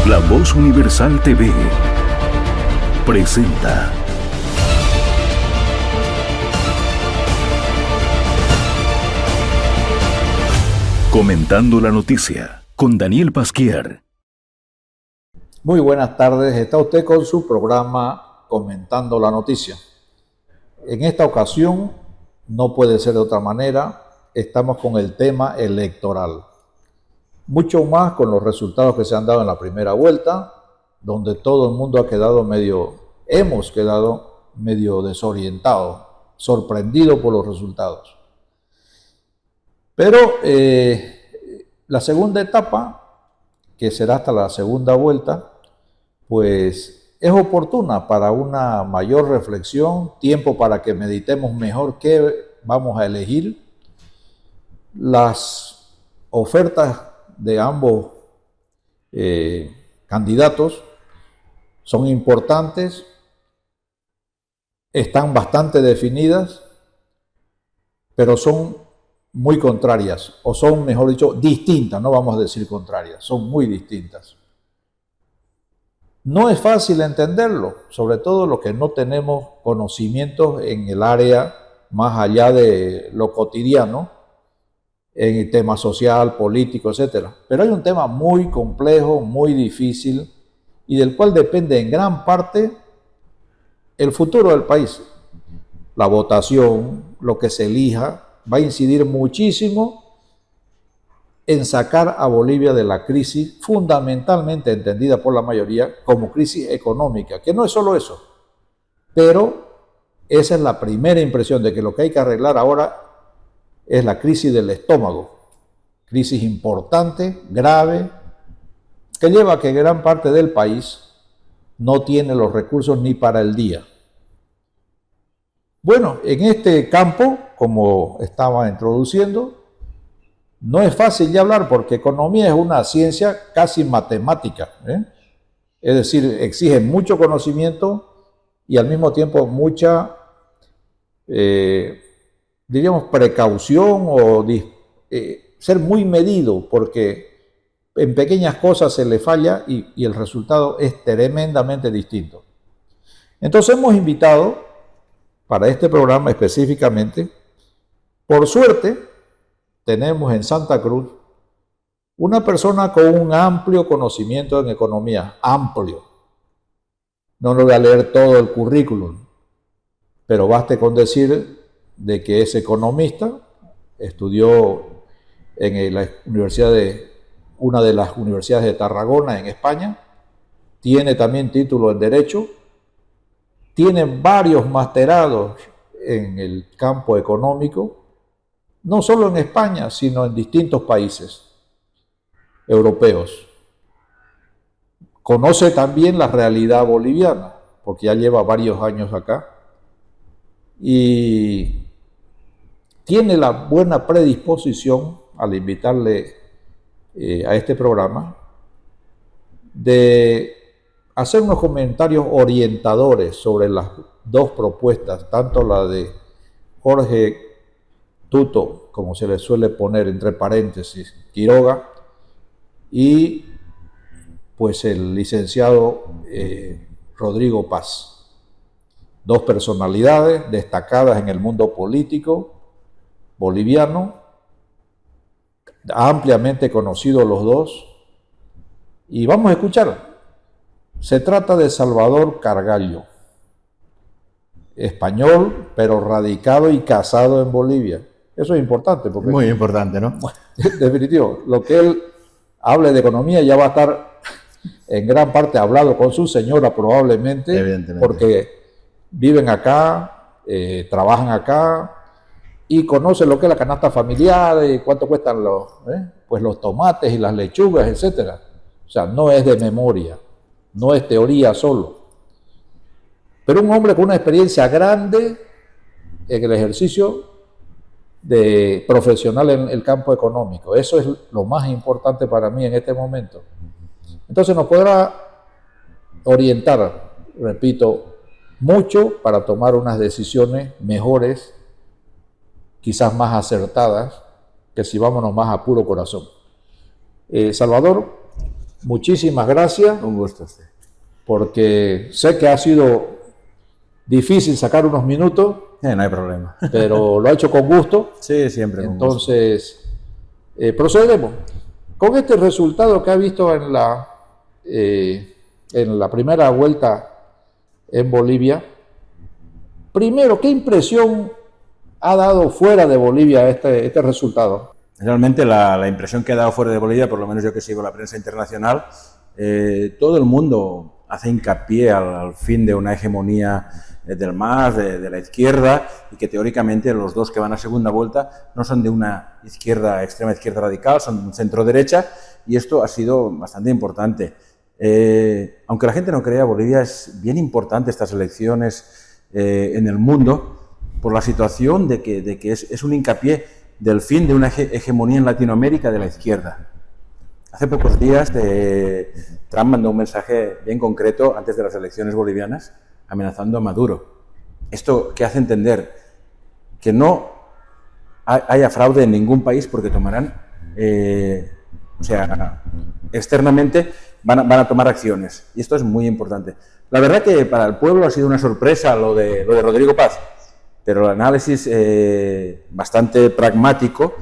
La Voz Universal TV presenta Comentando la Noticia con Daniel Pasquier. Muy buenas tardes, está usted con su programa Comentando la Noticia. En esta ocasión, no puede ser de otra manera, estamos con el tema electoral. Mucho más con los resultados que se han dado en la primera vuelta, donde todo el mundo hemos quedado medio desorientados, sorprendidos por los resultados. Pero la segunda etapa, que será hasta la segunda vuelta, pues es oportuna para una mayor reflexión, tiempo para que meditemos mejor qué vamos a elegir. Las ofertas de ambos candidatos son importantes, están bastante definidas, pero son muy contrarias, o son, mejor dicho, distintas, no vamos a decir contrarias, son muy distintas. No es fácil entenderlo, sobre todo los que no tenemos conocimientos en el área más allá de lo cotidiano, en el tema social, político, etc. Pero hay un tema muy complejo, muy difícil y del cual depende en gran parte el futuro del país. La votación, lo que se elija, va a incidir muchísimo en sacar a Bolivia de la crisis, fundamentalmente entendida por la mayoría como crisis económica, que no es solo eso, pero esa es la primera impresión de que lo que hay que arreglar ahora es la crisis del estómago, crisis importante, grave, que lleva a que gran parte del país no tiene los recursos ni para el día. Bueno, en este campo, como estaba introduciendo, no es fácil de hablar porque economía es una ciencia casi matemática, Es decir, exige mucho conocimiento y al mismo tiempo mucha, diríamos, precaución o ser muy medido, porque en pequeñas cosas se le falla y el resultado es tremendamente distinto. Entonces hemos invitado para este programa específicamente, por suerte, tenemos en Santa Cruz una persona con un amplio conocimiento en economía, amplio. No le voy a leer todo el currículum, pero baste con decir de que es economista, estudió en una de las universidades de Tarragona en España, tiene también título en Derecho, tiene varios masterados en el campo económico, no solo en España, sino en distintos países europeos. Conoce también la realidad boliviana, porque ya lleva varios años acá, y tiene la buena predisposición, al invitarle a este programa, de hacer unos comentarios orientadores sobre las dos propuestas, tanto la de Jorge Tuto, como se le suele poner entre paréntesis, Quiroga, y pues el licenciado Rodrigo Paz. Dos personalidades destacadas en el mundo político boliviano, ampliamente conocidos los dos, y vamos a escuchar. Se trata de Salvador Cargallo, español, pero radicado y casado en Bolivia. Eso es importante. Porque muy importante, ¿no? Definitivo. Lo que él hable de economía ya va a estar en gran parte hablado con su señora probablemente, porque viven acá, trabajan acá y conocen lo que es la canasta familiar y cuánto cuestan los tomates y las lechugas, etcétera. O sea, no es de memoria, no es teoría solo. Pero un hombre con una experiencia grande en el ejercicio profesional en el campo económico. Eso es lo más importante para mí en este momento. Entonces nos podrá orientar, repito, mucho para tomar unas decisiones mejores, quizás más acertadas, que si vámonos más a puro corazón. Salvador, muchísimas gracias, Un gusto. Sí. porque sé que ha sido difícil sacar unos minutos, No hay problema. pero lo ha hecho con gusto. Sí, siempre. Con gusto. Entonces, procedemos. Con este resultado que ha visto en la primera vuelta en Bolivia, primero, ¿qué impresión ha dado fuera de Bolivia este resultado? Realmente la impresión que ha dado fuera de Bolivia, por lo menos yo que sigo la prensa internacional, todo el mundo hace hincapié al fin de una hegemonía del MAS, de la izquierda, y que teóricamente los dos que van a segunda vuelta no son de una extrema izquierda radical, son de un centro derecha, y esto ha sido bastante importante. Aunque la gente no crea, Bolivia es bien importante estas elecciones en el mundo por la situación de que es un hincapié del fin de una hegemonía en Latinoamérica de la izquierda. Hace pocos días Trump mandó un mensaje bien concreto antes de las elecciones bolivianas amenazando a Maduro. Esto que hace entender que no haya fraude en ningún país porque tomarán, externamente van a tomar acciones. Y esto es muy importante. La verdad que para el pueblo ha sido una sorpresa lo de Rodrigo Paz. Pero el análisis bastante pragmático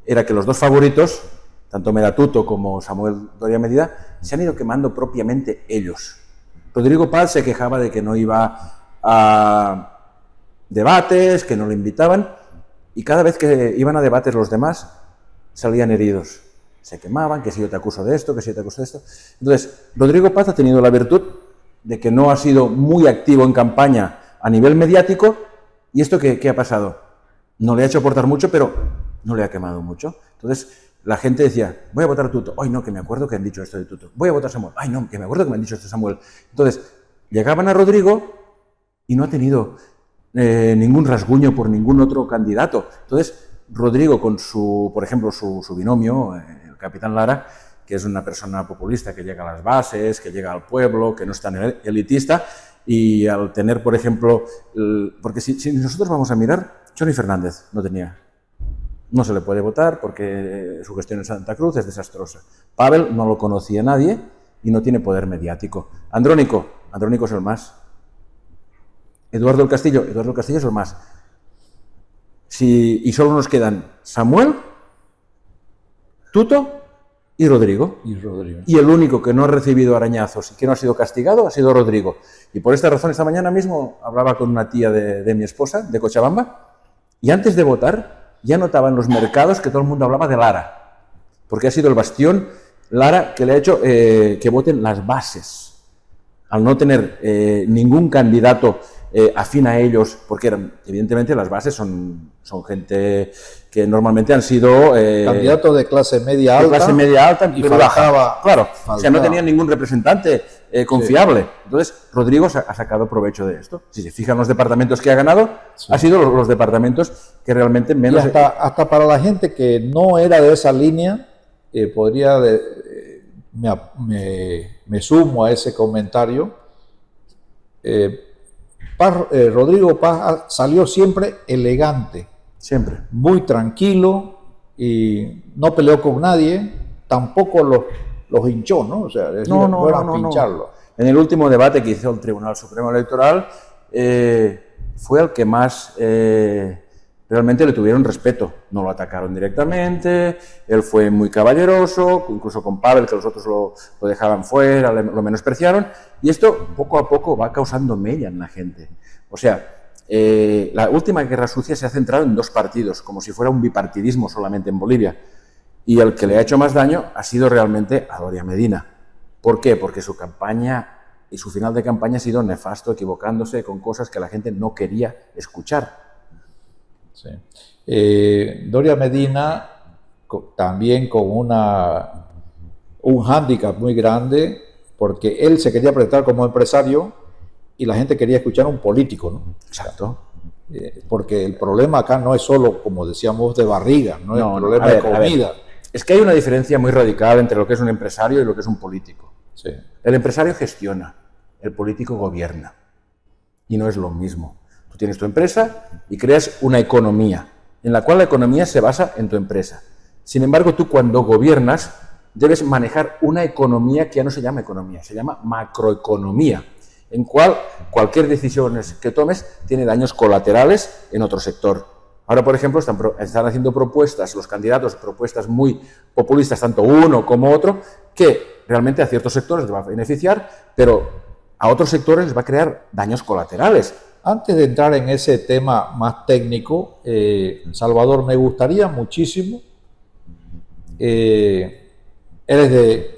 era que los dos favoritos, tanto Meratuto como Samuel Doria Medina, se han ido quemando propiamente ellos. Rodrigo Paz se quejaba de que no iba a debates, que no le invitaban, y cada vez que iban a debates los demás salían heridos. Se quemaban, que si yo te acuso de esto, que si yo te acuso de esto. Entonces, Rodrigo Paz ha tenido la virtud de que no ha sido muy activo en campaña a nivel mediático. ¿Y esto qué ha pasado? No le ha hecho aportar mucho, pero no le ha quemado mucho. Entonces, la gente decía, voy a votar a Tuto. Ay, no, que me acuerdo que han dicho esto de Tuto. Voy a votar a Samuel. Ay, no, que me acuerdo que me han dicho esto de Samuel. Entonces, llegaban a Rodrigo y no ha tenido ningún rasguño por ningún otro candidato. Entonces, Rodrigo con por ejemplo, su binomio, el capitán Lara, que es una persona populista que llega a las bases, que llega al pueblo, que no es tan elitista, y al tener, por ejemplo, porque si nosotros vamos a mirar, Johnny Fernández no se le puede votar porque su gestión en Santa Cruz es desastrosa. Pavel no lo conocía nadie y no tiene poder mediático. Andrónico es el MAS. Eduardo del Castillo es el MAS. Y solo nos quedan Samuel, Tuto y Rodrigo. Y el único que no ha recibido arañazos y que no ha sido castigado ha sido Rodrigo. Y por esta razón, esta mañana mismo hablaba con una tía de mi esposa, de Cochabamba, y antes de votar ya notaba en los mercados que todo el mundo hablaba de Lara, porque ha sido el bastión Lara que le ha hecho que voten las bases. Al no tener ningún candidato afín a ellos, porque evidentemente las bases son gente que normalmente han sido candidatos de clase media alta, y baja. Claro, o sea, no tenían ningún representante confiable. Sí. Entonces, Rodrigo ha sacado provecho de esto. Si se fijan los departamentos que ha ganado, sí, ha sido los departamentos que realmente menos... Y hasta para la gente que no era de esa línea, me sumo a ese comentario. Rodrigo Paz salió siempre elegante, siempre muy tranquilo y no peleó con nadie, tampoco los hinchó, ¿no? O sea, no era pincharlo. En el último debate que hizo el Tribunal Supremo Electoral fue el que más realmente le tuvieron respeto. No lo atacaron directamente, él fue muy caballeroso, incluso con Pavel, que los otros lo dejaban fuera, lo menospreciaron, y esto poco a poco va causando mella en la gente. O sea, la última guerra sucia se ha centrado en dos partidos, como si fuera un bipartidismo solamente en Bolivia, y el que le ha hecho más daño ha sido realmente a Doria Medina. ¿Por qué? Porque su campaña y su final de campaña ha sido nefasto, equivocándose con cosas que la gente no quería escuchar. Sí. Doria Medina también con un hándicap muy grande, porque él se quería presentar como empresario y la gente quería escuchar a un político, ¿no? Exacto. Porque el problema acá no es solo, como decíamos, de barriga, no es el problema de comida. Es que hay una diferencia muy radical entre lo que es un empresario y lo que es un político. Sí. El empresario gestiona, el político gobierna. Y no es lo mismo. Tú tienes tu empresa y creas una economía, en la cual la economía se basa en tu empresa. Sin embargo, tú cuando gobiernas, debes manejar una economía que ya no se llama economía, se llama macroeconomía, en cual cualquier decisión que tomes tiene daños colaterales en otro sector. Ahora, por ejemplo, están haciendo propuestas, los candidatos, propuestas muy populistas, tanto uno como otro, que realmente a ciertos sectores les va a beneficiar, pero a otros sectores les va a crear daños colaterales. Antes de entrar en ese tema más técnico, Salvador, me gustaría muchísimo, eres de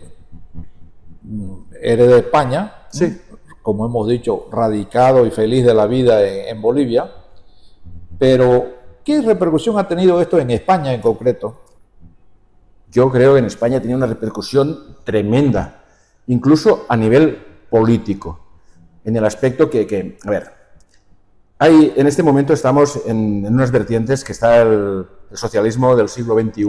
España, Sí. como hemos dicho, radicado y feliz de la vida en Bolivia, pero ¿qué repercusión ha tenido esto en España en concreto? Yo creo que en España ha tenido una repercusión tremenda, incluso a nivel político, en el aspecto que a ver, en este momento estamos en unas vertientes que está el socialismo del siglo XXI,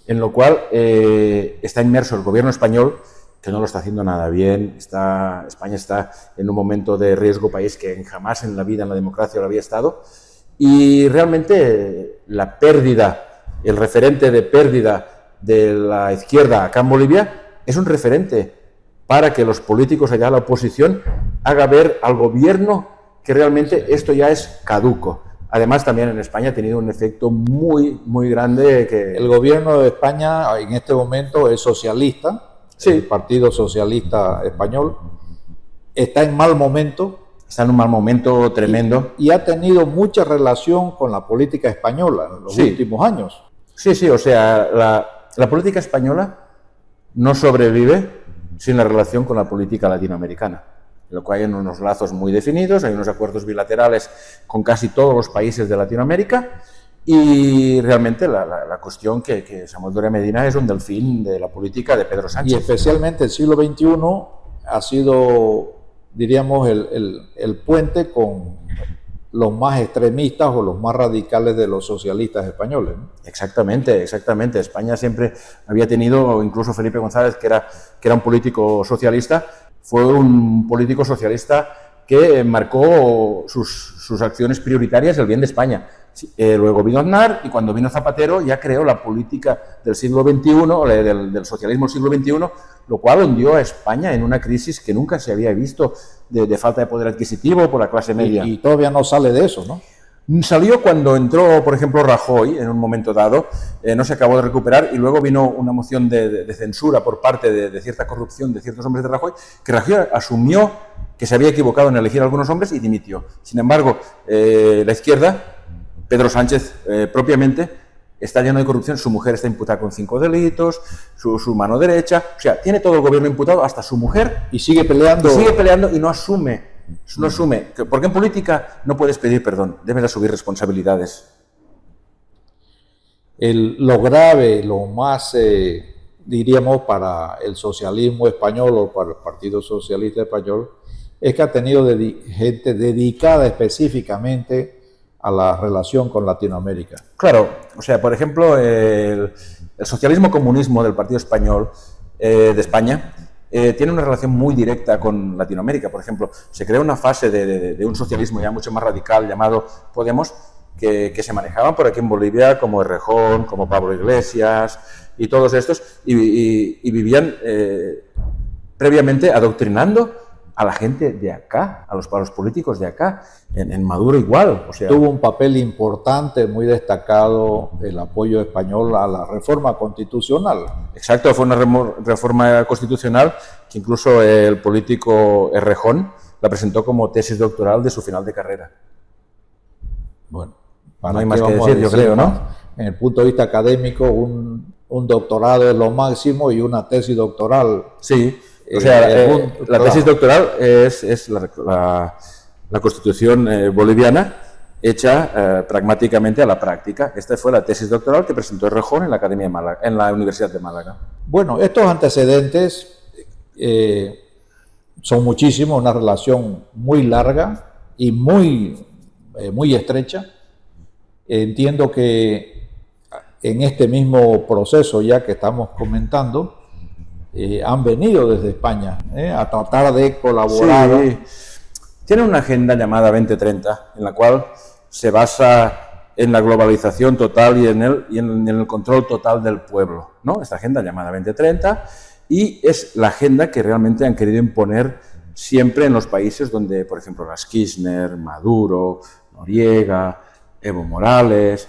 en lo cual está inmerso el gobierno español, que no lo está haciendo nada bien. España está en un momento de riesgo país que jamás en la vida, en la democracia, lo había estado. Y realmente la pérdida, el referente de pérdida de la izquierda acá en Bolivia es un referente para que los políticos allá, la oposición, haga ver al gobierno que realmente esto ya es caduco. Además, también en España ha tenido un efecto muy, muy grande. El gobierno de España en este momento es socialista, sí, el Partido Socialista Español, está en mal momento. Está en un mal momento tremendo. Y ha tenido mucha relación con la política española en los últimos años. Sí, sí, o sea, la política española no sobrevive sin la relación con la política latinoamericana, en lo cual hay unos lazos muy definidos, hay unos acuerdos bilaterales con casi todos los países de Latinoamérica, y realmente la cuestión que Samuel Doria Medina es un delfín de la política de Pedro Sánchez. Y especialmente el siglo XXI ha sido, diríamos, el puente con los más extremistas o los más radicales de los socialistas españoles, ¿no? Exactamente, exactamente. España siempre había tenido, incluso Felipe González, que era un político socialista, fue un político socialista que marcó sus acciones prioritarias el bien de España. Luego vino Aznar, y cuando vino Zapatero ya creó la política del siglo XXI, del socialismo del siglo XXI, lo cual hundió a España en una crisis que nunca se había visto de falta de poder adquisitivo por la clase media. Y todavía no sale de eso, ¿no? Salió cuando entró, por ejemplo, Rajoy, en un momento dado, no se acabó de recuperar, y luego vino una moción de censura por parte de cierta corrupción de ciertos hombres de Rajoy, que Rajoy asumió que se había equivocado en elegir a algunos hombres y dimitió. Sin embargo, la izquierda, Pedro Sánchez propiamente, está lleno de corrupción. Su mujer está imputada con 5 delitos, su mano derecha, o sea, tiene todo el gobierno imputado, hasta su mujer. Y sigue peleando. Y no asume. Porque en política no puedes pedir perdón, debes asumir responsabilidades. Lo grave, lo más, diríamos, para el socialismo español o para el Partido Socialista Español, es que ha tenido gente dedicada específicamente a la relación con Latinoamérica. Claro, o sea, por ejemplo, el socialismo-comunismo del Partido Español de España tiene una relación muy directa con Latinoamérica. Por ejemplo, se creó una fase de un socialismo ya mucho más radical llamado Podemos, que se manejaban por aquí en Bolivia, como Errejón, como Pablo Iglesias y todos estos, y vivían previamente adoctrinando a la gente de acá, a los políticos de acá. En Maduro igual. O sea, tuvo un papel importante, muy destacado, el apoyo español a la reforma constitucional. Exacto, fue una reforma constitucional que incluso el político Errejón la presentó como tesis doctoral de su final de carrera. Bueno, no hay más que decir, yo creo, ¿no? En el punto de vista académico, un doctorado es lo máximo, y una tesis doctoral. Sí, o sea, la tesis doctoral es la Constitución boliviana hecha pragmáticamente a la práctica. Esta fue la tesis doctoral que presentó Errejón en la Academia de Málaga, en la Universidad de Málaga. Bueno, estos antecedentes son muchísimos, una relación muy larga y muy estrecha. Entiendo que en este mismo proceso ya que estamos comentando, han venido desde España a tratar de colaborar. Sí. Tiene una agenda llamada 2030, en la cual se basa en la globalización total y en el control total del pueblo, ¿no? Esta agenda llamada 2030, y es la agenda que realmente han querido imponer siempre en los países donde, por ejemplo, las Kirchner, Maduro, Noriega, Evo Morales,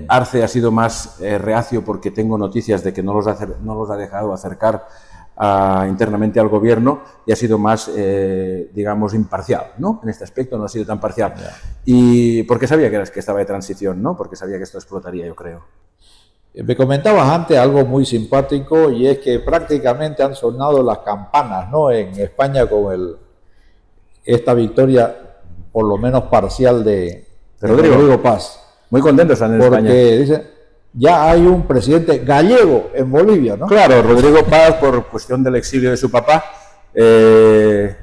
Arce ha sido más reacio porque tengo noticias de que no los ha dejado acercar internamente al gobierno, y ha sido más, digamos, imparcial, ¿no? En este aspecto no ha sido tan parcial. Yeah. Y porque sabía que estaba de transición, ¿no? Porque sabía que esto explotaría, yo creo. Me comentabas antes algo muy simpático, y es que prácticamente han sonado las campanas, ¿no? En España con esta victoria, por lo menos parcial, de Rodrigo Paz. Muy contentos están en España. Porque dice, ya hay un presidente gallego en Bolivia, ¿no? Claro, Rodrigo Paz, por cuestión del exilio de su papá,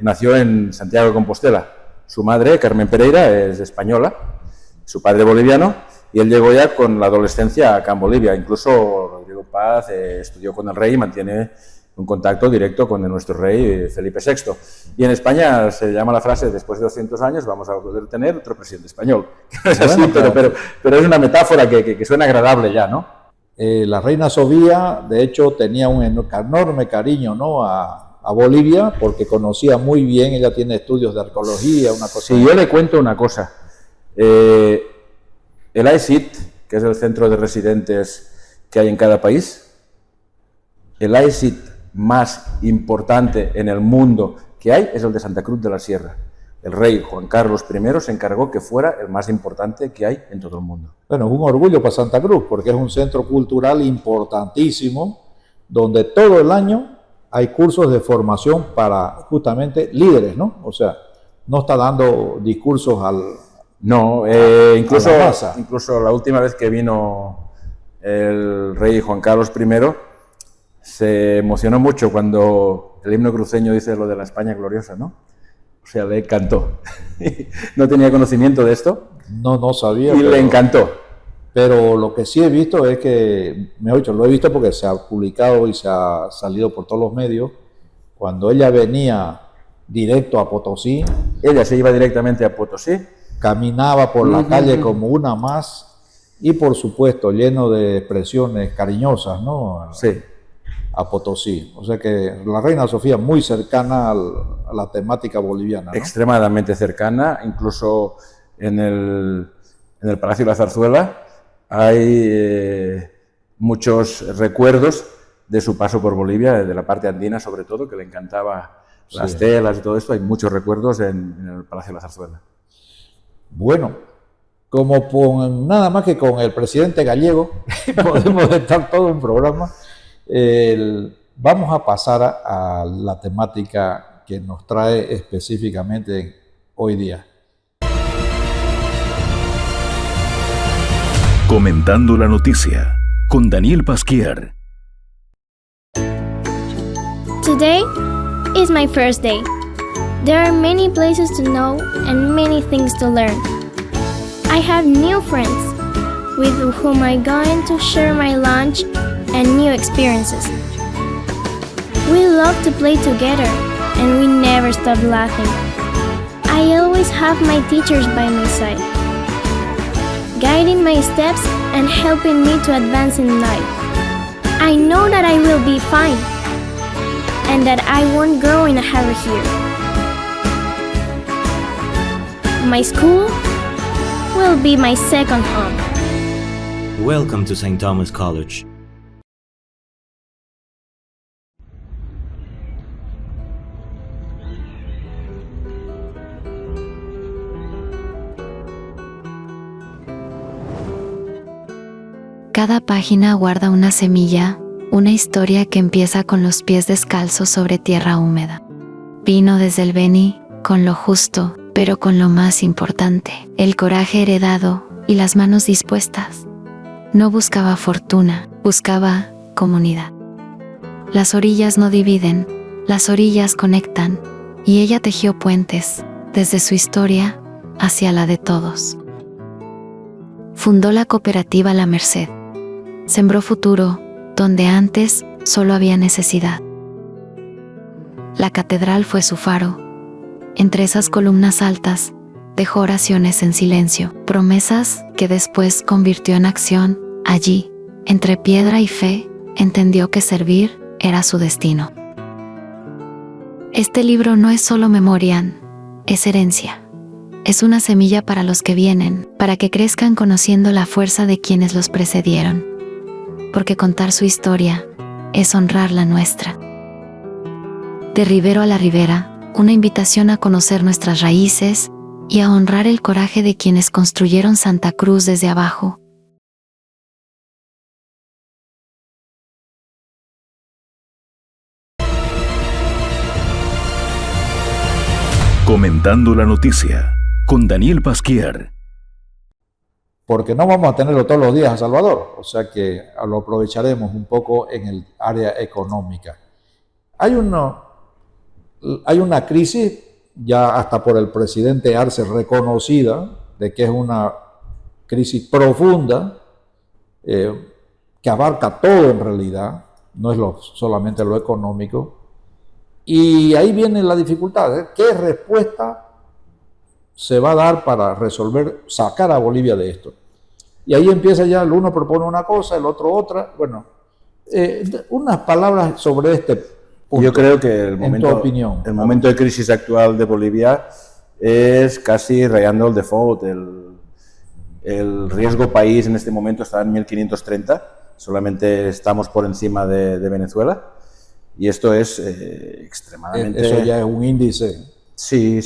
nació en Santiago de Compostela. Su madre, Carmen Pereira, es española, su padre boliviano, y él llegó ya con la adolescencia acá en Bolivia. Incluso Rodrigo Paz estudió con el rey y mantiene un contacto directo con nuestro rey Felipe VI. Y en España se llama la frase: después de 200 años vamos a poder tener otro presidente español. Es así, bueno, pero es una metáfora que suena agradable ya, ¿no? La reina Sofía, de hecho, tenía un enorme cariño, ¿no?, a Bolivia, porque conocía muy bien, ella tiene estudios de arqueología, una cosa. Sí, yo le cuento una cosa. El AESIT, que es el centro de residentes que hay en cada país, el AESIT más importante en el mundo que hay es el de Santa Cruz de la Sierra. El rey Juan Carlos I se encargó que fuera el más importante que hay en todo el mundo. Bueno, es un orgullo para Santa Cruz, porque es un centro cultural importantísimo, donde todo el año hay cursos de formación para justamente líderes, ¿no? O sea, no está dando discursos incluso la última vez que vino el rey Juan Carlos I, se emocionó mucho cuando el himno cruceño dice lo de la España gloriosa, ¿no? O sea, le encantó. No tenía conocimiento de esto. No sabía. Y le encantó. Pero lo que sí he visto es que, mejor dicho, lo he visto porque se ha publicado y se ha salido por todos los medios, cuando ella venía directo a Potosí. Ella se iba directamente a Potosí. Caminaba por la calle como una más, y por supuesto lleno de expresiones cariñosas, ¿no? Sí. A Potosí. O sea que la reina Sofía muy cercana a la temática boliviana, ¿no? Extremadamente cercana, incluso en el Palacio de la Zarzuela hay muchos recuerdos de su paso por Bolivia, de la parte andina sobre todo, que le encantaba las telas y todo esto. Hay muchos recuerdos en el Palacio de la Zarzuela. Bueno, como nada más que con el presidente gallego podemos estar todo un programa. Vamos a pasar a la temática que nos trae específicamente hoy día. Comentando la noticia con Daniel Pasquier. Today is my first day. There are many places to know and many things to learn. I have new friends with whom I'm going to share my lunch and new experiences. We love to play together and we never stop laughing. I always have my teachers by my side, guiding my steps and helping me to advance in life. I know that I will be fine and that I won't grow in a hurry here. My school will be my second home. Welcome to St. Thomas College. Cada página guarda una semilla, una historia que empieza con los pies descalzos sobre tierra húmeda. Vino desde el Beni, con lo justo, pero con lo más importante, el coraje heredado y las manos dispuestas. No buscaba fortuna, buscaba comunidad. Las orillas no dividen, las orillas conectan, y ella tejió puentes, desde su historia, hacia la de todos. Fundó la cooperativa La Merced. Sembró futuro, donde antes solo había necesidad. La catedral fue su faro. Entre esas columnas altas, dejó oraciones en silencio, promesas que después convirtió en acción. Allí, entre piedra y fe, entendió que servir era su destino. Este libro no es solo memoria, es herencia. Es una semilla para los que vienen, para que crezcan conociendo la fuerza de quienes los precedieron. Porque contar su historia es honrar la nuestra. De Ribero a la Ribera, una invitación a conocer nuestras raíces y a honrar el coraje de quienes construyeron Santa Cruz desde abajo. Comentando la noticia con Daniel Pasquier. Porque no vamos a tenerlo todos los días a Salvador, o sea que lo aprovecharemos un poco en el área económica. Hay una crisis ya hasta por el presidente Arce reconocida de que es una crisis profunda que abarca todo en realidad, no es solamente lo económico. Y ahí viene la dificultad, ¿qué respuesta se va a dar para resolver, sacar a Bolivia de esto? Y ahí empieza ya, el uno propone una cosa, el otro otra. Bueno, unas palabras sobre este punto. Yo creo que el momento de crisis actual de Bolivia es casi rayando el default. El riesgo país en este momento está en 1530, solamente estamos por encima de Venezuela. Y esto es extremadamente... Eso ya es un índice. Sí.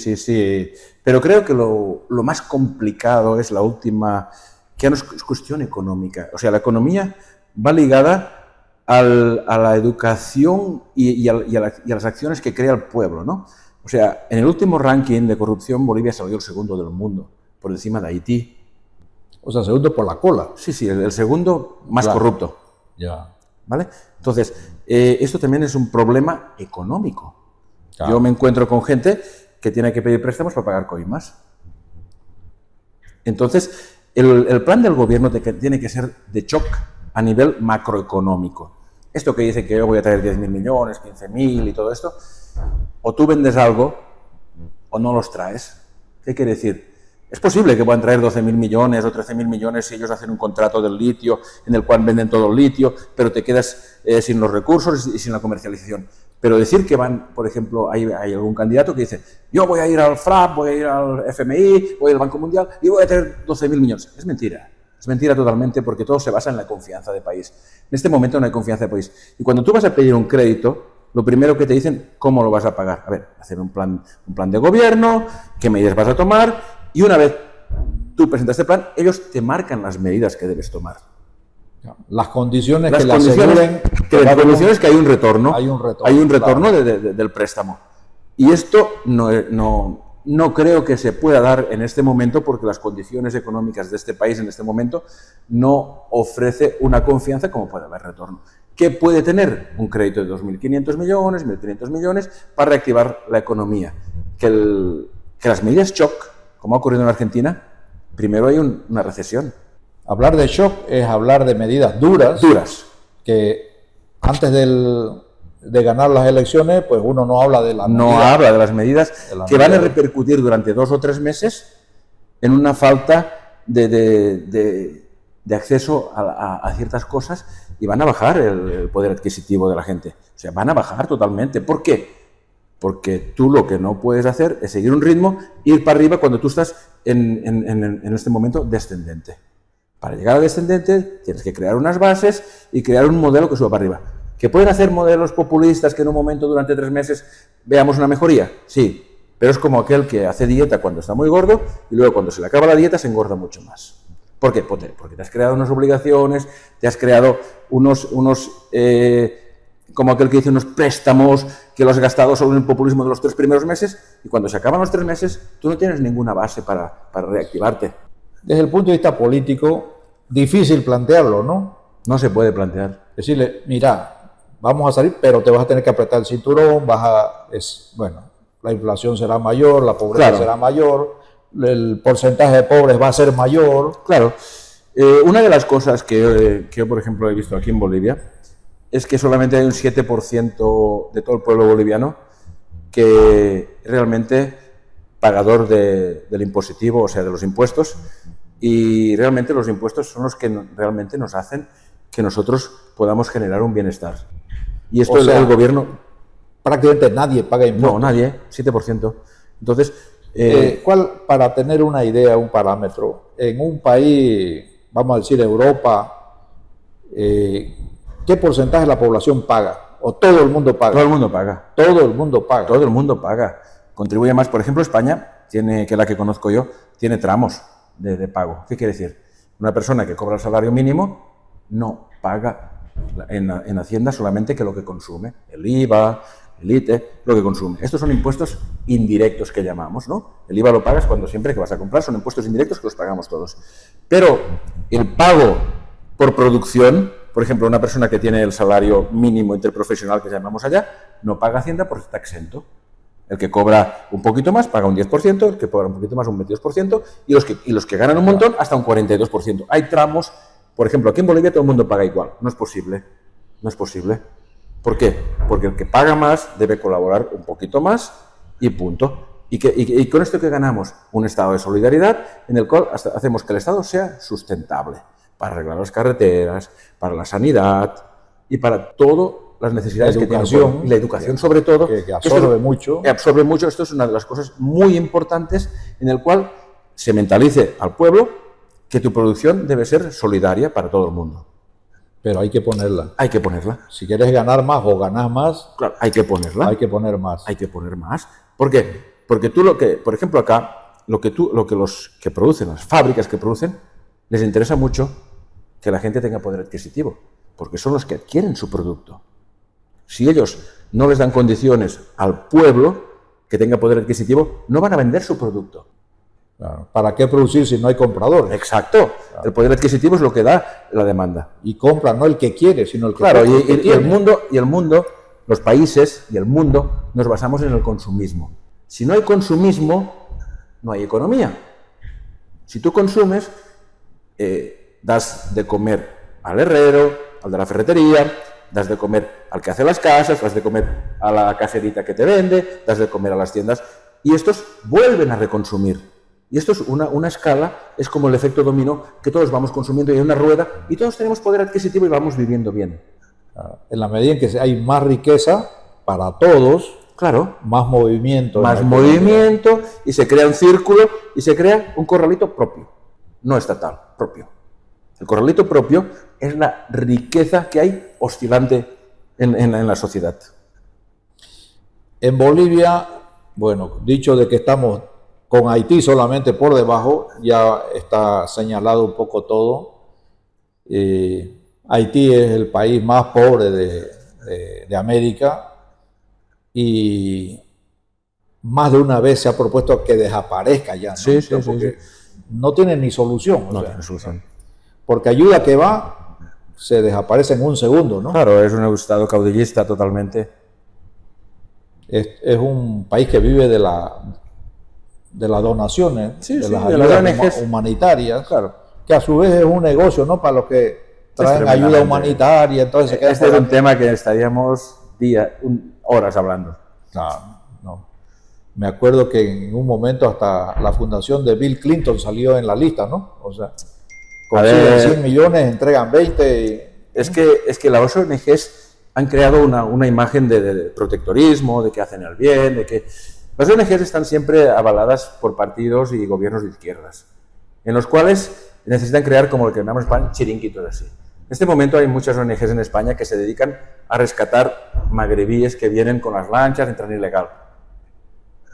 Pero creo que lo más complicado es la última, que no es cuestión económica. O sea, la economía va ligada a la educación y a las acciones que crea el pueblo, ¿no? O sea, en el último ranking de corrupción, Bolivia salió el segundo del mundo, por encima de Haití. O sea, segundo por la cola. Sí, el segundo más corrupto. Ya. ¿Vale? Entonces, esto también es un problema económico. Claro. Yo me encuentro con gente que tiene que pedir préstamos para pagar coimas. Entonces, el plan del gobierno tiene que ser de shock a nivel macroeconómico. Esto que dice que yo voy a traer 10.000 millones, 15.000 y todo esto, o tú vendes algo o no los traes. ¿Qué quiere decir? Es posible que puedan traer 12.000 millones o 13.000 millones si ellos hacen un contrato del litio en el cual venden todo el litio, pero te quedas sin los recursos y sin la comercialización. Pero decir que van, por ejemplo, hay algún candidato que dice yo voy a ir al FRAP, voy a ir al FMI, voy al Banco Mundial y voy a tener 12.000 millones. Es mentira. Es mentira totalmente porque todo se basa en la confianza de país. En este momento no hay confianza de país. Y cuando tú vas a pedir un crédito, lo primero que te dicen, ¿cómo lo vas a pagar? A ver, hacer un plan de gobierno, qué medidas vas a tomar. Y una vez tú presentas este plan, ellos te marcan las medidas que debes tomar. Las condiciones Las que le condiciones, aseguren la condición es que hay un retorno. Hay un retorno, hay un retorno claro. del préstamo. Y esto no creo que se pueda dar en este momento porque las condiciones económicas de este país en este momento no ofrece una confianza como puede haber retorno. ¿Qué puede tener un crédito de 2.500 millones, 1.500 millones para reactivar la economía? Que las medidas shock, como ha ocurrido en Argentina, primero hay una recesión. Hablar de shock es hablar de medidas duras. Que antes de ganar las elecciones, pues uno no habla de las habla de las medidas que van a repercutir durante 2 o 3 meses en una falta de acceso a ciertas cosas y van a bajar el poder adquisitivo de la gente. O sea, van a bajar totalmente. ¿Por qué? Porque tú lo que no puedes hacer es seguir un ritmo, ir para arriba cuando tú estás en este momento descendente. Para llegar a descendente tienes que crear unas bases y crear un modelo que suba para arriba. ¿Que pueden hacer modelos populistas que en un momento durante 3 meses veamos una mejoría? Sí, pero es como aquel que hace dieta cuando está muy gordo y luego cuando se le acaba la dieta se engorda mucho más. ¿Por qué? Porque te has creado unas obligaciones, te has creado como aquel que dice unos préstamos que los has gastado solo en el populismo de los 3 primeros meses y cuando se acaban los 3 meses tú no tienes ninguna base para reactivarte. Desde el punto de vista político, difícil plantearlo, ¿no? No se puede plantear. Decirle, mira, vamos a salir, pero te vas a tener que apretar el cinturón, la inflación será mayor, la pobreza será mayor, el porcentaje de pobres va a ser mayor. Claro. Una de las cosas que yo, por ejemplo, he visto aquí en Bolivia es que solamente hay un 7% de todo el pueblo boliviano que realmente pagador del impositivo, o sea, de los impuestos, y realmente los impuestos son los que realmente nos hacen que nosotros podamos generar un bienestar. Y esto el gobierno... Prácticamente nadie paga impuestos. No, nadie, 7%. Entonces... para tener una idea, un parámetro, en un país, vamos a decir Europa, ¿qué porcentaje de la población paga? ¿O todo el mundo paga? Todo el mundo paga. Todo el mundo paga. Todo el mundo paga. Contribuye más. Por ejemplo, España, que es la que conozco yo, tiene tramos de pago. ¿Qué quiere decir? Una persona que cobra el salario mínimo no paga en Hacienda solamente que lo que consume. El IVA, el ITE, lo que consume. Estos son impuestos indirectos que llamamos, ¿no? El IVA lo pagas cuando siempre que vas a comprar, son impuestos indirectos que los pagamos todos. Pero el pago por producción, por ejemplo, una persona que tiene el salario mínimo interprofesional que llamamos allá, no paga Hacienda porque está exento. El que cobra un poquito más paga un 10%, el que cobra un poquito más un 22%, y los que ganan un montón hasta un 42%. Hay tramos, por ejemplo, aquí en Bolivia todo el mundo paga igual. No es posible. No es posible. ¿Por qué? Porque el que paga más debe colaborar un poquito más y punto. Y con esto que ganamos un estado de solidaridad en el cual hacemos que el Estado sea sustentable para arreglar las carreteras, para la sanidad y para todas las necesidades que tiene el pueblo. Y la educación sobre todo. Que absorbe mucho. Que absorbe mucho. Esto es una de las cosas muy importantes en el cual se mentalice al pueblo que tu producción debe ser solidaria para todo el mundo. Pero hay que ponerla. Hay que ponerla. Si quieres ganar más o ganar más, claro, hay que ponerla. Hay que poner más. Hay que poner más. ¿Por qué? Porque tú por ejemplo acá, lo que los que producen, las fábricas que producen, les interesa mucho que la gente tenga poder adquisitivo, porque son los que adquieren su producto. Si ellos no les dan condiciones al pueblo que tenga poder adquisitivo, no van a vender su producto. Claro. ¿Para qué producir si no hay compradores? Exacto. Claro. El poder adquisitivo es lo que da la demanda. Y compra no el que quiere, sino el que claro, y el mundo, los países y el mundo nos basamos en el consumismo. Si no hay consumismo, no hay economía. Si tú consumes, das de comer al herrero, al de la ferretería, das de comer al que hace las casas, das de comer a la caserita que te vende, das de comer a las tiendas, y estos vuelven a reconsumir. Y esto es una escala, es como el efecto dominó, que todos vamos consumiendo y hay una rueda, y todos tenemos poder adquisitivo y vamos viviendo bien. En la medida en que hay más riqueza para todos, claro, más movimiento. Más movimiento, y se crea un círculo, y se crea un corralito propio, no estatal, propio. El corralito propio es la riqueza que hay oscilante en la sociedad. En Bolivia, bueno, dicho de que estamos con Haití solamente por debajo, ya está señalado un poco todo. Haití es el país más pobre de América y más de una vez se ha propuesto que desaparezca ya, ¿no? Sí, porque no tiene ni solución. No tiene solución. Porque ayuda que va, se desaparece en un segundo, ¿no? Claro, es un estado caudillista totalmente. Es un país que vive de las donaciones, de las ayudas humanitarias, claro, que a su vez es un negocio, ¿no? Para los que traen ayuda humanitaria, entonces este es un tema que estaríamos horas hablando. Claro, no. Me acuerdo que en un momento hasta la fundación de Bill Clinton salió en la lista, ¿no? O sea, consiguen 100 millones, entregan 20. Es que las ONGs han creado una imagen de protectorismo, de que hacen el bien, de que... Las ONGs están siempre avaladas por partidos y gobiernos de izquierdas, en los cuales necesitan crear, como lo que llamamos en España, chiringuitos así. En este momento hay muchas ONGs en España que se dedican a rescatar magrebíes que vienen con las lanchas, entran ilegal.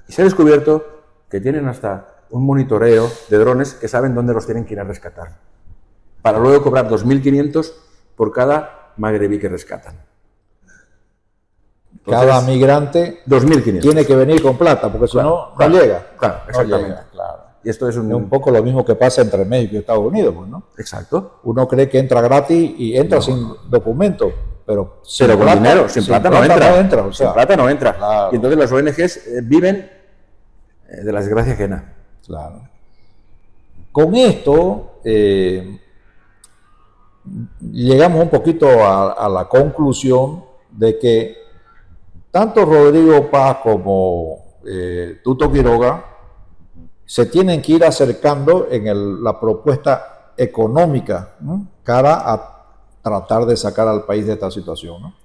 Y se ha descubierto que tienen hasta un monitoreo de drones que saben dónde los tienen que ir a rescatar, para luego cobrar 2.500 por cada magrebí que rescatan. Entonces, cada migrante 2.500 tiene que venir con plata, porque si no llega. Claro, exactamente. No llega, claro. Y esto es un poco lo mismo que pasa entre México y Estados Unidos, pues, ¿no? Exacto. Uno cree que entra gratis y entra sin documento, pero con dinero, sin plata no entra. O sea, sin plata no entra. Claro. Y entonces las ONGs viven de la desgracia ajena. Claro. Con esto llegamos un poquito a la conclusión de que tanto Rodrigo Paz como Tuto Quiroga se tienen que ir acercando en la propuesta económica, ¿no?, cara a tratar de sacar al país de esta situación, ¿no?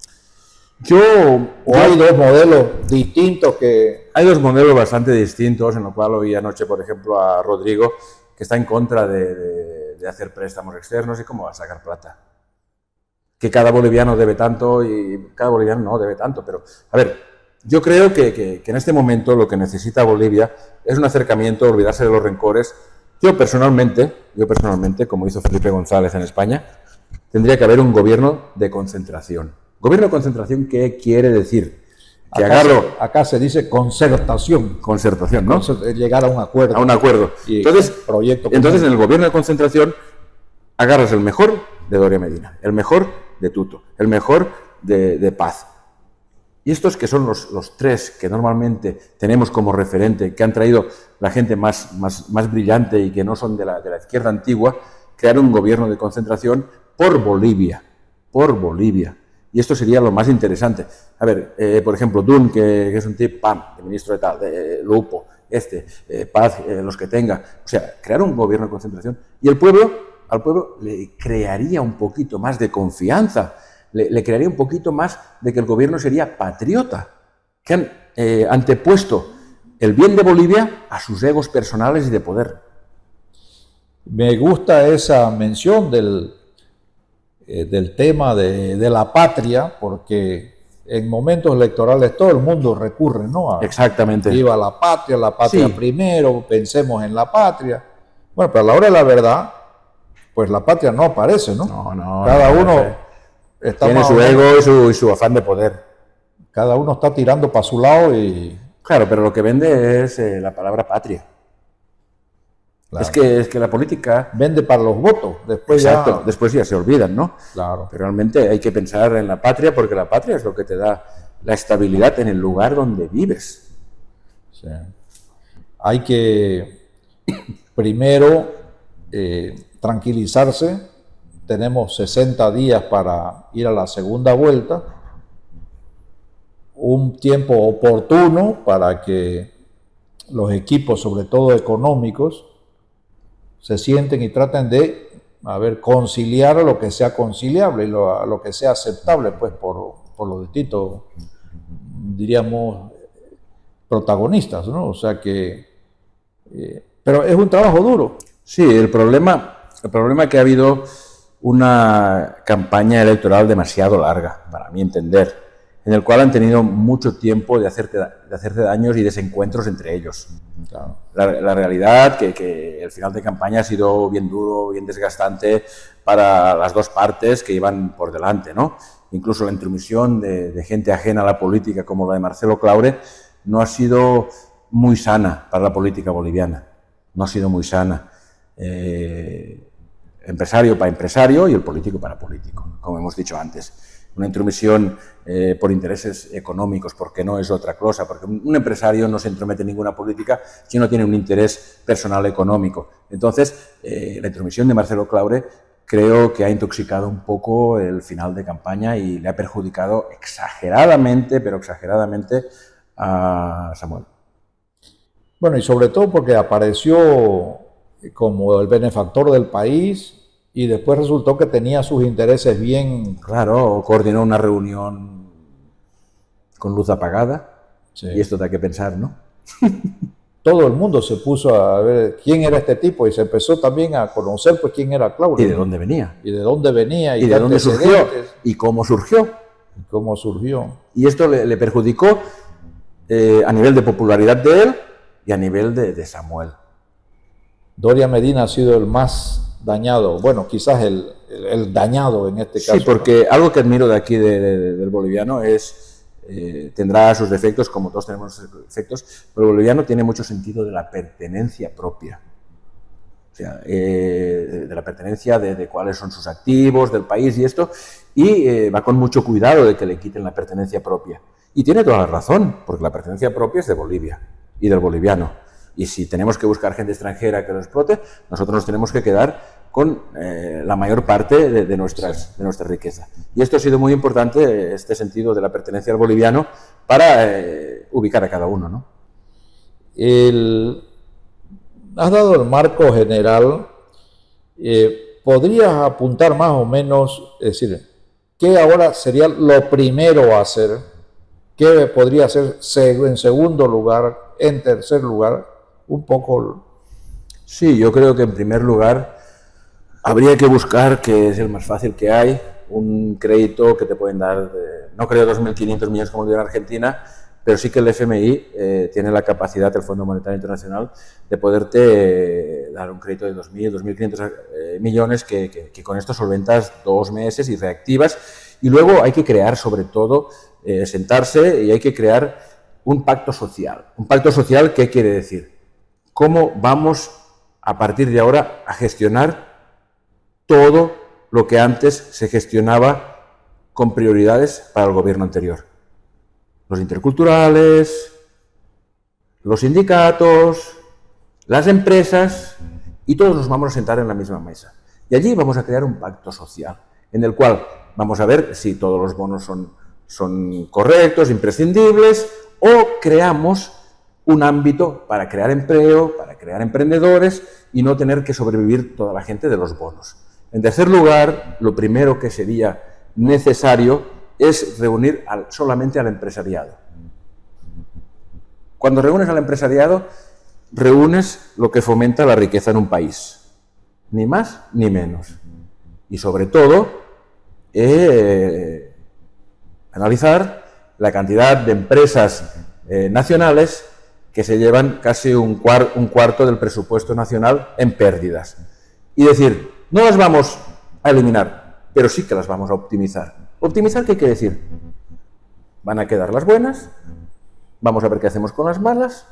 O hay dos modelos distintos que... Hay dos modelos bastante distintos, en lo cual oí anoche, por ejemplo, a Rodrigo, que está en contra de hacer préstamos externos y cómo va a sacar plata. Que cada boliviano debe tanto y cada boliviano no debe tanto, pero a ver, yo creo que en este momento lo que necesita Bolivia es un acercamiento, olvidarse de los rencores. Yo personalmente, como hizo Felipe González en España, tendría que haber un gobierno de concentración. ¿Gobierno de concentración qué quiere decir? Que acá se dice concertación. Concertación, ¿no? Llegar a un acuerdo. A un acuerdo. Entonces, en el gobierno de concentración agarras el mejor de Doria Medina, el mejor de Tuto, el mejor de Paz. Y estos que son los tres que normalmente tenemos como referente, que han traído la gente más brillante y que no son de la izquierda antigua, crear un gobierno de concentración por Bolivia. Y esto sería lo más interesante. A ver, por ejemplo, Dun, que es un tipo, de ministro de tal, de Lupo, Paz, los que tenga. O sea, crear un gobierno de concentración. Y al pueblo le crearía un poquito más de confianza, le crearía un poquito más de que el gobierno sería patriota, que han antepuesto el bien de Bolivia a sus egos personales y de poder. Me gusta esa mención del tema de la patria, porque en momentos electorales todo el mundo recurre, ¿no? Exactamente. Viva la patria Sí. primero, pensemos en la patria. Bueno, pero a la hora de la verdad, pues la patria no aparece, ¿no? No. Cada uno está tiene su ego y su afán de poder. Cada uno está tirando para su lado y... Claro, pero lo que vende es la palabra patria. Claro. Es que la política... Vende para los votos, después Exacto, ya... después ya se olvidan, ¿no? Claro. Pero realmente hay que pensar en la patria, porque la patria es lo que te da la estabilidad en el lugar donde vives. Sí. Hay que primero tranquilizarse. Tenemos 60 días para ir a la segunda vuelta, un tiempo oportuno para que los equipos, sobre todo económicos, se sienten y traten de conciliar lo que sea conciliable y lo que sea aceptable, pues, por los distintos, diríamos, protagonistas, ¿no? O sea que... pero es un trabajo duro. Sí, el problema es que ha habido una campaña electoral demasiado larga, para mi entender, en el cual han tenido mucho tiempo de hacerse daños y desencuentros entre ellos. Claro. La realidad que el final de campaña ha sido bien duro, bien desgastante para las dos partes que iban por delante, ¿no? Incluso la intromisión de gente ajena a la política, como la de Marcelo Claure, no ha sido muy sana para la política boliviana. No ha sido muy sana. Empresario para empresario y el político para político, como hemos dicho antes. Una intromisión por intereses económicos, porque no es otra cosa, porque un empresario no se entromete en ninguna política si no tiene un interés personal económico. Entonces, la intromisión de Marcelo Claure creo que ha intoxicado un poco el final de campaña y le ha perjudicado exageradamente, pero exageradamente, a Samuel. Bueno, y sobre todo porque apareció como el benefactor del país y después resultó que tenía sus intereses bien... Claro, coordinó una reunión con luz apagada. Sí. Y esto da que pensar, ¿no? Todo el mundo se puso a ver quién era este tipo y se empezó también a conocer pues quién era Claudio. ¿Y de dónde venía? Y de dónde venía. ¿Y de dónde surgió? ¿Y cómo surgió? ¿Cómo surgió? Y esto le perjudicó a nivel de popularidad de él y a nivel de Samuel. Doria Medina ha sido el más dañado, bueno, quizás el dañado en este caso. Sí, porque algo que admiro de aquí del boliviano es, tendrá sus defectos, como todos tenemos defectos, pero el boliviano tiene mucho sentido de la pertenencia propia. O sea, de la pertenencia de cuáles son sus activos, del país y esto, y va con mucho cuidado de que le quiten la pertenencia propia. Y tiene toda la razón, porque la pertenencia propia es de Bolivia y del boliviano. Y si tenemos que buscar gente extranjera que lo explote, nosotros nos tenemos que quedar con la mayor parte de nuestra riqueza. Y esto ha sido muy importante, este sentido de la pertenencia al boliviano, para ubicar a cada uno, ¿no? has dado el marco general. ¿Podrías apuntar más o menos, es decir, qué ahora sería lo primero a hacer? ¿Qué podría ser en segundo lugar, en tercer lugar? Un poco. Sí, yo creo que en primer lugar habría que buscar, que es el más fácil que hay, un crédito que te pueden dar, no creo 2.500 millones como en Argentina, pero sí que el FMI tiene la capacidad, el Fondo Monetario Internacional, de poderte dar un crédito de 2.000, 2.500 millones que con esto solventas 2 meses y reactivas. Y luego hay que crear, sobre todo, sentarse y hay que crear un pacto social. ¿Un pacto social qué quiere decir? ¿Cómo vamos a partir de ahora a gestionar todo lo que antes se gestionaba con prioridades para el gobierno anterior? Los interculturales, los sindicatos, las empresas, y todos nos vamos a sentar en la misma mesa. Y allí vamos a crear un pacto social, en el cual vamos a ver si todos los bonos son correctos, imprescindibles, o creamos un ámbito para crear empleo, para crear emprendedores y no tener que sobrevivir toda la gente de los bonos. En tercer lugar, lo primero que sería necesario es reunir solamente al empresariado. Cuando reúnes al empresariado, reúnes lo que fomenta la riqueza en un país, ni más ni menos. Y sobre todo, analizar la cantidad de empresas nacionales que se llevan casi un cuarto del presupuesto nacional en pérdidas. Y decir, no las vamos a eliminar, pero sí que las vamos a optimizar. ¿Optimizar qué quiere decir? Van a quedar las buenas, vamos a ver qué hacemos con las malas,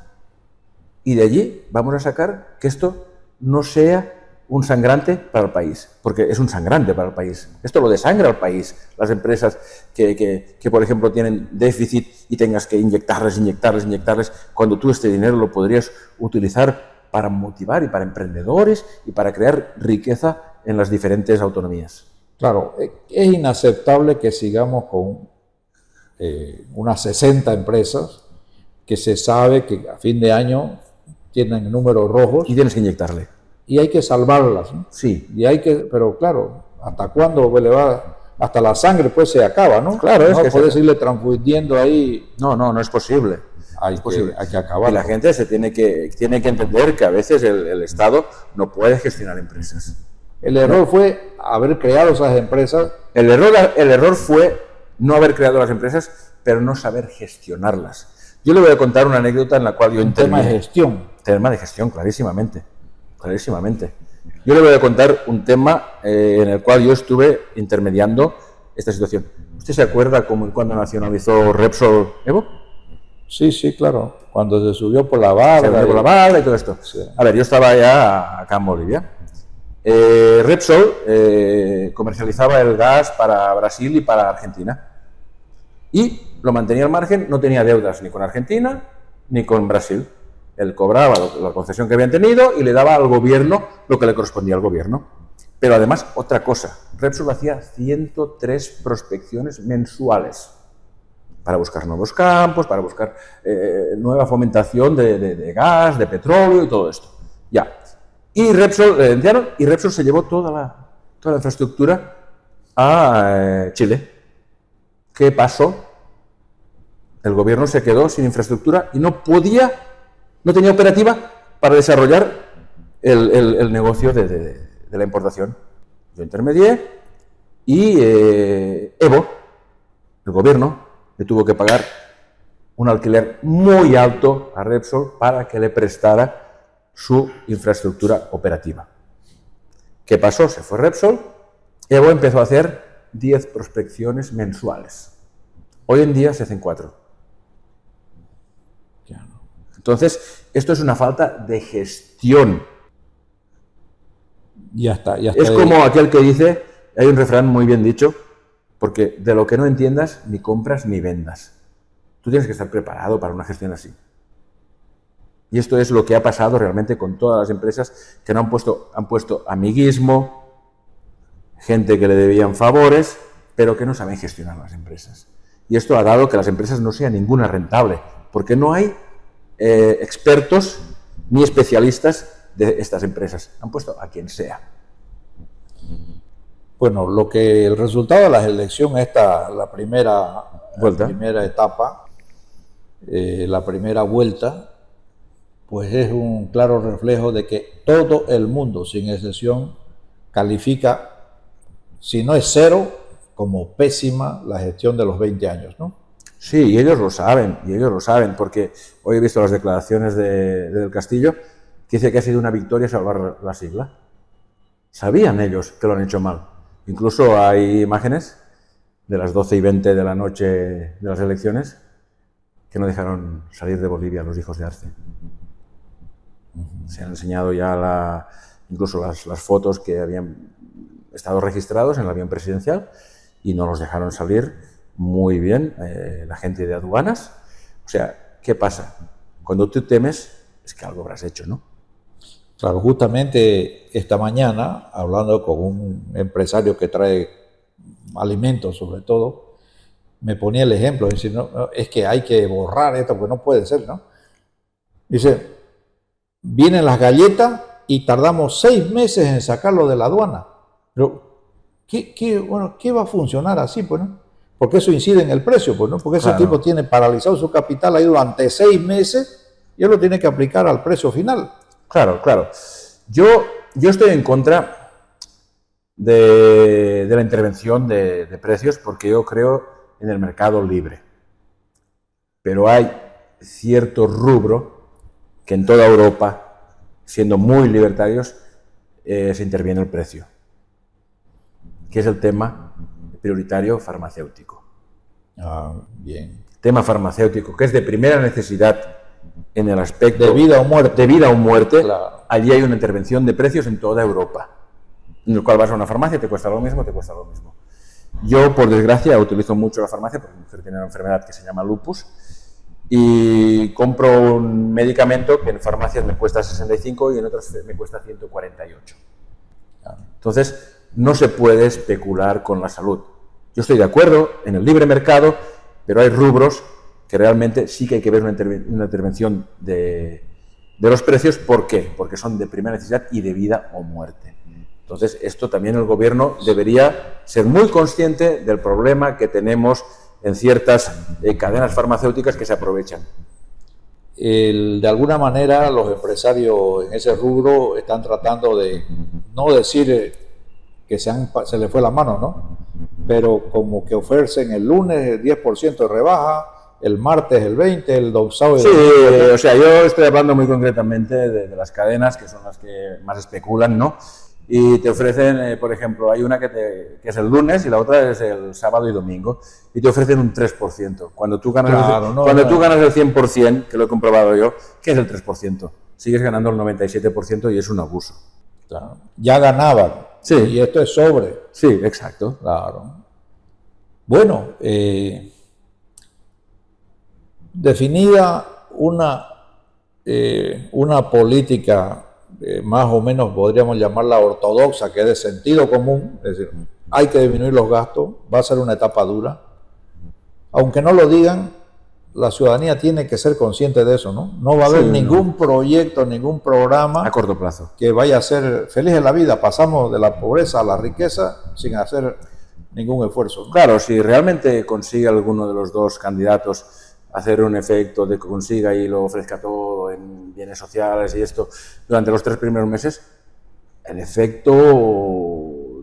y de allí vamos a sacar que esto no sea un sangrante para el país, porque es un sangrante para el país. Esto lo desangra al país. Las empresas que por ejemplo, tienen déficit y tengas que inyectarles, cuando tú este dinero lo podrías utilizar para motivar y para emprendedores y para crear riqueza en las diferentes autonomías. Claro, es inaceptable que sigamos con unas 60 empresas que se sabe que a fin de año tienen números rojos. Y tienes que inyectarle. Y hay que salvarlas, ¿no? Sí. Pero claro, ¿hasta cuándo le va? Hasta la sangre pues se acaba, ¿no? Claro, es no que puedes irle transfundiendo ahí. No es posible. Hay que acabar. Y la gente tiene que entender que a veces el Estado no puede gestionar empresas. El error fue haber creado esas empresas. El error fue no haber creado las empresas, pero no saber gestionarlas. Yo le voy a contar una anécdota en la cual yo intervení. Tema de gestión. Tema de gestión, clarísimamente. Yo le voy a contar un tema en el cual yo estuve intermediando esta situación. ¿Usted se acuerda cuando nacionalizó Repsol Evo? Sí, claro. Cuando se subió por la barra. Se subió por la barra y todo esto. Sí. A ver, yo estaba ya acá en Bolivia. Repsol comercializaba el gas para Brasil y para Argentina. Y lo mantenía al margen, no tenía deudas ni con Argentina ni con Brasil. Él cobraba la concesión que habían tenido y le daba al gobierno lo que le correspondía al gobierno. Pero además, otra cosa, Repsol hacía 103 prospecciones mensuales para buscar nuevos campos, para buscar nueva fomentación de gas, de petróleo y todo esto. Ya. Y Repsol se llevó toda la infraestructura a Chile. ¿Qué pasó? El gobierno se quedó sin infraestructura y no tenía operativa para desarrollar el negocio de la importación. Yo intermedié y Evo, el gobierno, le tuvo que pagar un alquiler muy alto a Repsol para que le prestara su infraestructura operativa. ¿Qué pasó? Se fue Repsol, Evo empezó a hacer 10 prospecciones mensuales. Hoy en día se hacen 4. Entonces, esto es una falta de gestión. Ya está. Es como aquel que dice, hay un refrán muy bien dicho, porque de lo que no entiendas, ni compras ni vendas. Tú tienes que estar preparado para una gestión así. Y esto es lo que ha pasado realmente con todas las empresas que no han puesto amiguismo, gente que le debían favores, pero que no saben gestionar las empresas. Y esto ha dado que las empresas no sean ninguna rentable, porque no hay expertos ni especialistas de estas empresas. Han puesto a quien sea. Bueno, el resultado de las elecciones, la primera etapa, la primera vuelta, pues es un claro reflejo de que todo el mundo, sin excepción, califica, si no es cero, como pésima la gestión de los 20 años, ¿no? Sí, y ellos lo saben, porque hoy he visto las declaraciones Del Castillo, que dice que ha sido una victoria salvar la sigla. Sabían ellos que lo han hecho mal. Incluso hay imágenes de las 12:20 de la noche de las elecciones que no dejaron salir de Bolivia a los hijos de Arce. Se han enseñado ya incluso las fotos que habían estado registrados en el avión presidencial y no los dejaron salir muy bien la gente de aduanas. O sea, ¿qué pasa? Cuando tú temes es que algo habrás hecho, ¿no? Claro, justamente esta mañana, hablando con un empresario que trae alimentos sobre todo, me ponía el ejemplo, dice, no, es que hay que borrar esto porque no puede ser, ¿no? Dice, vienen las galletas y tardamos 6 meses en sacarlo de la aduana. Pero, ¿qué va a funcionar así, pues, no? Porque eso incide en el precio, pues, ¿no? Porque ese tipo tiene paralizado su capital ahí durante 6 meses y él lo tiene que aplicar al precio final. Claro. Yo estoy en contra de la intervención de precios porque yo creo en el mercado libre. Pero hay cierto rubro que en toda Europa, siendo muy libertarios, se interviene el precio, que es el tema prioritario farmacéutico. Bien. Tema farmacéutico, que es de primera necesidad en el aspecto de vida o muerte. De vida o muerte, claro. Allí hay una intervención de precios en toda Europa, en el cual vas a una farmacia, te cuesta lo mismo. Yo, por desgracia, utilizo mucho la farmacia porque mi mujer tiene una enfermedad que se llama lupus y compro un medicamento que en farmacias me cuesta 65 y en otras me cuesta 148. Entonces, no se puede especular con la salud. Yo estoy de acuerdo en el libre mercado, pero hay rubros que realmente sí que hay que ver una intervención de los precios. ¿Por qué? Porque son de primera necesidad y de vida o muerte. Entonces, esto también el gobierno debería ser muy consciente del problema que tenemos en ciertas cadenas farmacéuticas que se aprovechan. De alguna manera, los empresarios en ese rubro están tratando de no decir que se les fue la mano, ¿no? Pero como que ofrecen el lunes el 10% de rebaja, el martes el 20%, el sábado el 20%. Sí, o sea, yo estoy hablando muy concretamente de las cadenas, que son las que más especulan, ¿no? Y te ofrecen, por ejemplo, hay una que es el lunes y la otra es el sábado y domingo, y te ofrecen un 3%. Cuando tú ganas, tú ganas el 100%, que lo he comprobado yo, ¿qué es el 3%? Sigues ganando el 97% y es un abuso. Claro. Ya ganaban. Sí. Y esto es sobre. Sí, exacto. Claro. Bueno, definida una política más o menos podríamos llamarla ortodoxa, que es de sentido común, es decir, hay que disminuir los gastos, va a ser una etapa dura. Aunque no lo digan, la ciudadanía tiene que ser consciente de eso, ¿no? No va a haber ningún proyecto, ningún programa a corto plazo que vaya a ser feliz en la vida. Pasamos de la pobreza a la riqueza sin hacer ningún esfuerzo, ¿no? Claro, si realmente consigue alguno de los dos candidatos hacer un efecto de que consiga y lo ofrezca todo en bienes sociales y esto durante los 3 primeros meses, el efecto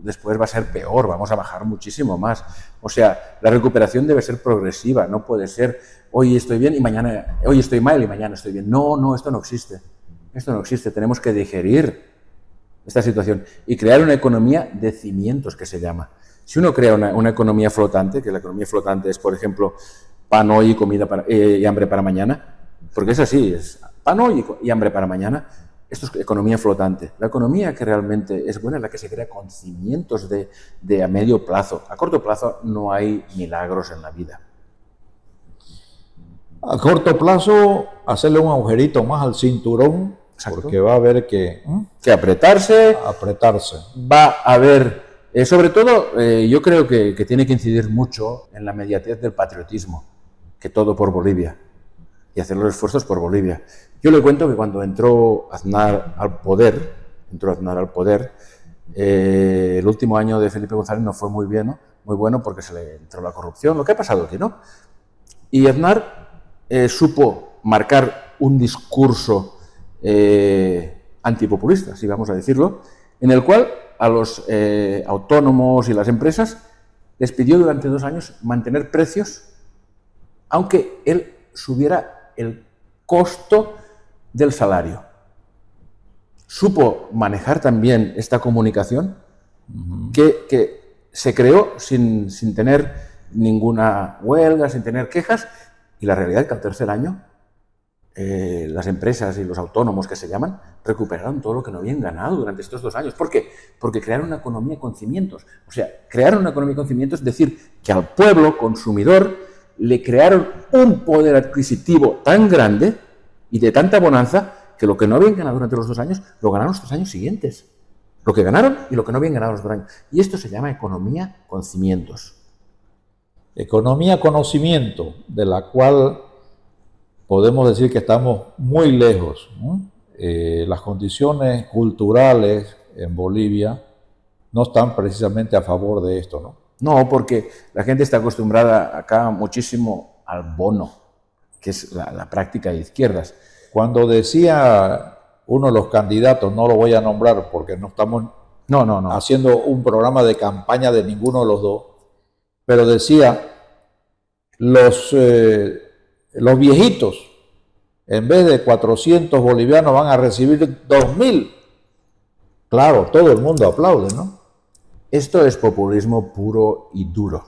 después va a ser peor, vamos a bajar muchísimo más. O sea, la recuperación debe ser progresiva, no puede ser hoy estoy bien y mañana, hoy estoy mal y mañana estoy bien. No, esto no existe. Esto no existe, tenemos que digerir esta situación y crear una economía de cimientos, que se llama. Si uno crea una economía flotante, que la economía flotante es, por ejemplo, pan hoy y comida y hambre para mañana, porque es así, es pan hoy y hambre para mañana. Esto es economía flotante. La economía que realmente es buena es la que se crea con cimientos de a medio plazo. A corto plazo no hay milagros en la vida. A corto plazo, hacerle un agujerito más al cinturón. Exacto. Porque va a haber que apretarse. Va a haber, sobre todo, yo creo que tiene que incidir mucho en la inmediatez del patriotismo, que todo por Bolivia. y hacer los esfuerzos por Bolivia. Yo le cuento que cuando entró Aznar al poder, el último año de Felipe González no fue muy bueno porque se le entró la corrupción, lo que ha pasado aquí, ¿no? Y Aznar supo marcar un discurso antipopulista, si vamos a decirlo, en el cual a los autónomos y las empresas les pidió durante 2 años mantener precios, aunque él subiera el costo del salario. Supo manejar también esta comunicación que se creó sin tener ninguna huelga, sin tener quejas, y la realidad es que al tercer año las empresas y los autónomos, que se llaman, recuperaron todo lo que no habían ganado durante estos 2 años. ¿Por qué? Porque crearon una economía con cimientos. O sea, crearon una economía con cimientos, es decir, que al pueblo consumidor le crearon un poder adquisitivo tan grande y de tanta bonanza que lo que no habían ganado durante los 2 años, lo ganaron los 3 años siguientes. Lo que ganaron y lo que no habían ganado los 2 años. Y esto se llama economía con cimientos. Economía conocimiento, de la cual podemos decir que estamos muy lejos, ¿no? Las condiciones culturales en Bolivia no están precisamente a favor de esto, ¿no? No, porque la gente está acostumbrada acá muchísimo al bono, que es la práctica de izquierdas. Cuando decía uno de los candidatos, no lo voy a nombrar porque no estamos haciendo un programa de campaña de ninguno de los dos, pero decía, los viejitos, en vez de 400 bolivianos, van a recibir 2.000. Claro, todo el mundo aplaude, ¿no? Esto es populismo puro y duro.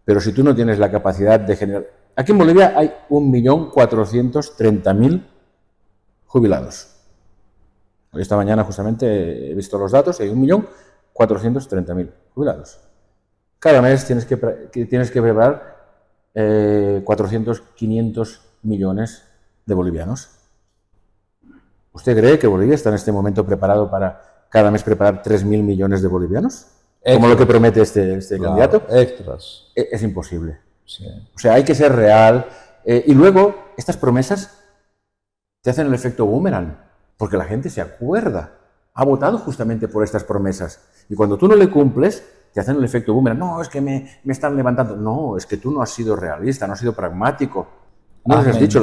Pero si tú no tienes la capacidad de generar... Aquí en Bolivia hay 1.430.000 jubilados. Hoy esta mañana justamente he visto los datos y hay 1.430.000 jubilados. Cada mes tienes que preparar 400, 500 millones de bolivianos. ¿Usted cree que Bolivia está en este momento preparado para cada mes preparar 3.000 millones de bolivianos? Extras. Como lo que promete este candidato. Extras. Es imposible. Sí. O sea, hay que ser real. Y luego, estas promesas te hacen el efecto boomerang, porque la gente se acuerda. Ha votado justamente por estas promesas. Y cuando tú no le cumples, te hacen el efecto boomerang. No, es que me están levantando. No, es que tú no has sido realista, no has sido pragmático. No les has dicho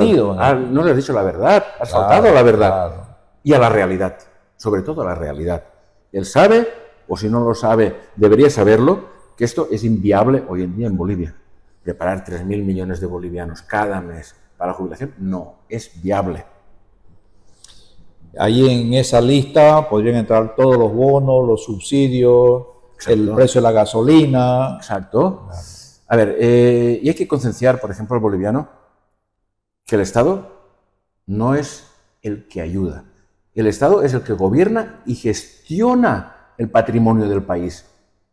la verdad, has faltado a la verdad. Claro. Y a la realidad, sobre todo a la realidad. Él sabe, o si no lo sabe, debería saberlo, que esto es inviable hoy en día en Bolivia. Preparar 3.000 millones de bolivianos cada mes para la jubilación no es viable. Ahí en esa lista podrían entrar todos los bonos, los subsidios, exacto, el precio de la gasolina. Exacto. A ver, y hay que concienciar, por ejemplo, al boliviano, que el Estado no es el que ayuda. El Estado es el que gobierna y gestiona el patrimonio del país,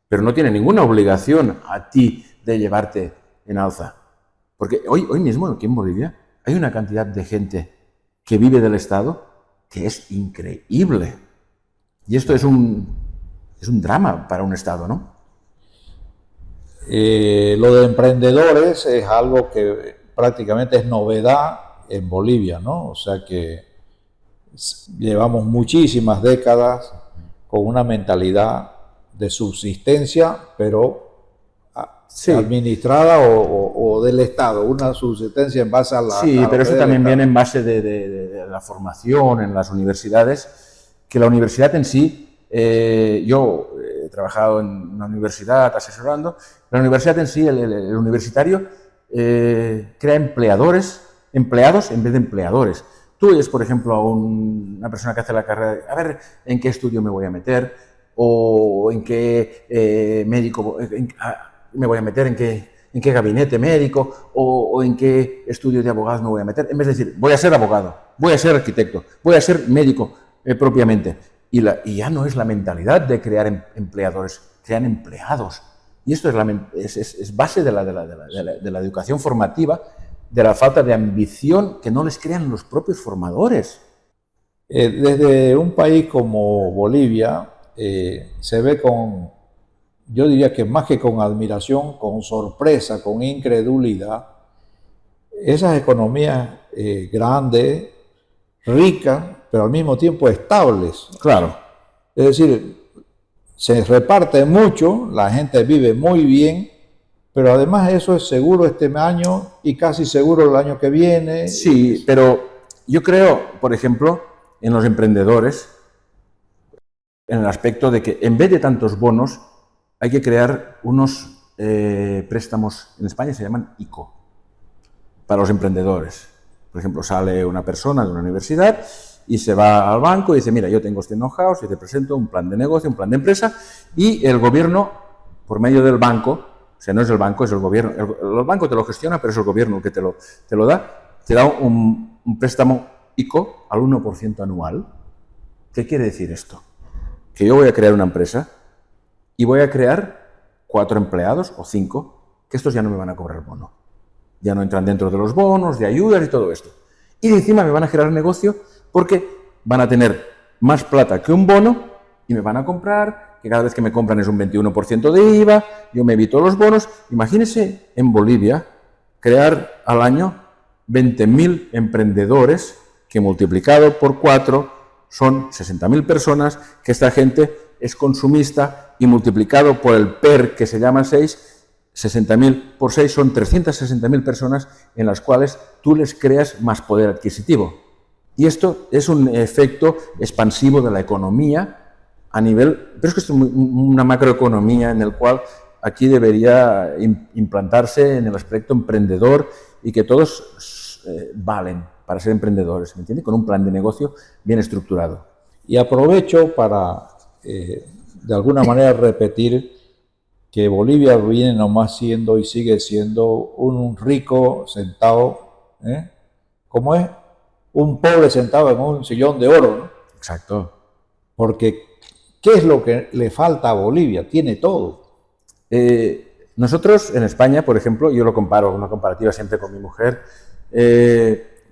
pero no tiene ninguna obligación a ti de llevarte en alza. Porque hoy mismo, aquí en Bolivia, hay una cantidad de gente que vive del Estado que es increíble. Y esto es un drama para un Estado, ¿no? Lo de emprendedores es algo que prácticamente es novedad en Bolivia, ¿no? O sea que llevamos muchísimas décadas con una mentalidad de subsistencia, pero sí, administrada o del Estado, una subsistencia en base a la... Sí, pero eso también viene en base de la formación en las universidades, que la universidad en sí, yo he trabajado en una universidad asesorando, la universidad en sí, el universitario, crea empleados en vez de empleadores. Tú oyes, por ejemplo, a una persona que hace la carrera, a ver, ¿en qué estudio me voy a meter? O en qué médico me voy a meter, en qué gabinete médico, o en qué estudio de abogados me voy a meter, en vez de decir, voy a ser abogado, voy a ser arquitecto, voy a ser médico propiamente. Y ya no es la mentalidad de crear empleadores, crean empleados. Y esto es base de la educación formativa, de la falta de ambición que no les crean los propios formadores. Desde un país como Bolivia se ve con, yo diría que más que con admiración, con sorpresa, con incredulidad, esas economías grandes, ricas, pero al mismo tiempo estables. Claro. Es decir, se reparte mucho, la gente vive muy bien, pero además eso es seguro este año y casi seguro el año que viene. Sí, pero yo creo, por ejemplo, en los emprendedores, en el aspecto de que en vez de tantos bonos, hay que crear unos préstamos, en España se llaman ICO, para los emprendedores. Por ejemplo, sale una persona de una universidad y se va al banco y dice, mira, yo tengo este know-how, si te presento un plan de negocio, un plan de empresa, y el gobierno, por medio del banco, o sea, no es el banco, es el gobierno, el banco te lo gestiona, pero es el gobierno el que te lo da, te da un préstamo ICO al 1% anual. ¿Qué quiere decir esto? Que yo voy a crear una empresa y voy a crear 4 empleados o 5, que estos ya no me van a cobrar bono. Ya no entran dentro de los bonos, de ayudas y todo esto. Y de encima me van a generar negocio porque van a tener más plata que un bono y me van a comprar, que cada vez que me compran es un 21% de IVA, yo me evito los bonos. Imagínense en Bolivia crear al año 20.000 emprendedores que multiplicado por 4 son 60.000 personas, que esta gente es consumista y multiplicado por el PER, que se llama 6, 60.000 por 6 son 360.000 personas en las cuales tú les creas más poder adquisitivo. Y esto es un efecto expansivo de la economía a nivel, pero es que esto es una macroeconomía en el cual aquí debería implantarse en el aspecto emprendedor y que todos valen para ser emprendedores, ¿me entiende? Con un plan de negocio bien estructurado. Y aprovecho para, de alguna manera, repetir que Bolivia viene nomás siendo y sigue siendo un rico sentado, ¿cómo es? Un pobre sentado en un sillón de oro, ¿no? Exacto. Porque, ¿qué es lo que le falta a Bolivia? Tiene todo. Nosotros en España, por ejemplo, yo lo comparo, una comparativa siempre con mi mujer,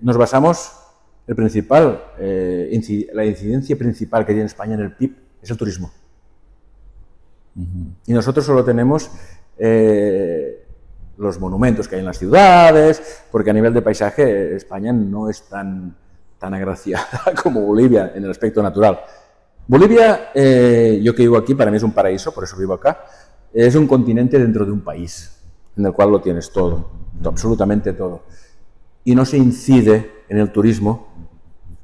nos basamos, la incidencia principal que tiene España en el PIB es el turismo. Y nosotros solo tenemos los monumentos que hay en las ciudades, porque a nivel de paisaje España no es tan agraciada como Bolivia en el aspecto natural. Bolivia, yo que vivo aquí, para mí es un paraíso, por eso vivo acá, es un continente dentro de un país, en el cual lo tienes todo, absolutamente todo. Y no se incide en el turismo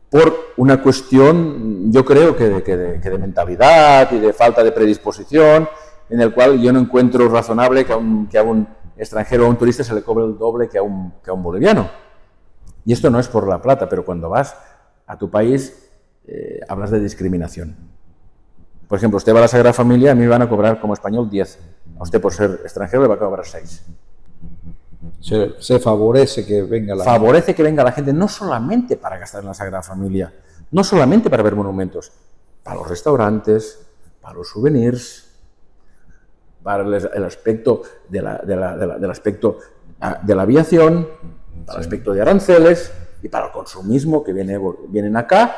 por una cuestión, yo creo que de mentalidad y de falta de predisposición, en el cual yo no encuentro razonable que a un extranjero o a un turista se le cobre el doble que a un boliviano. Y esto no es por la plata, pero cuando vas a tu país hablas de discriminación. Por ejemplo, usted va a la Sagrada Familia, a mí me van a cobrar como español 10. A usted por ser extranjero le va a cobrar 6. Se favorece que venga la Favorece que venga la gente no solamente para gastar en la Sagrada Familia, no solamente para ver monumentos, para los restaurantes, para los souvenirs, para el aspecto del aspecto de la aviación, para el aspecto de aranceles y para el consumismo que vienen acá.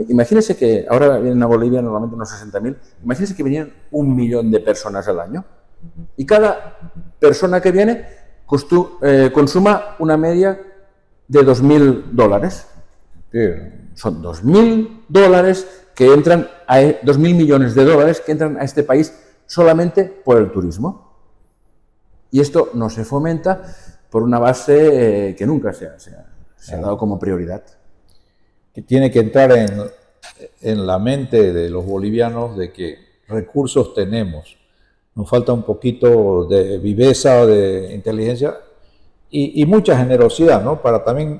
Imagínense que ahora vienen a Bolivia normalmente unos 60.000, imagínense que vienen 1 millón de personas al año y cada persona que viene consuma una media de $2.000. Son $2.000 que entran a 2.000 millones de dólares que entran a este país solamente por el turismo. Y esto no se fomenta por una base que nunca se ha dado como prioridad. que tiene que entrar en la mente de los bolivianos de que recursos tenemos. Nos falta un poquito de viveza, de inteligencia y mucha generosidad, ¿no? Para también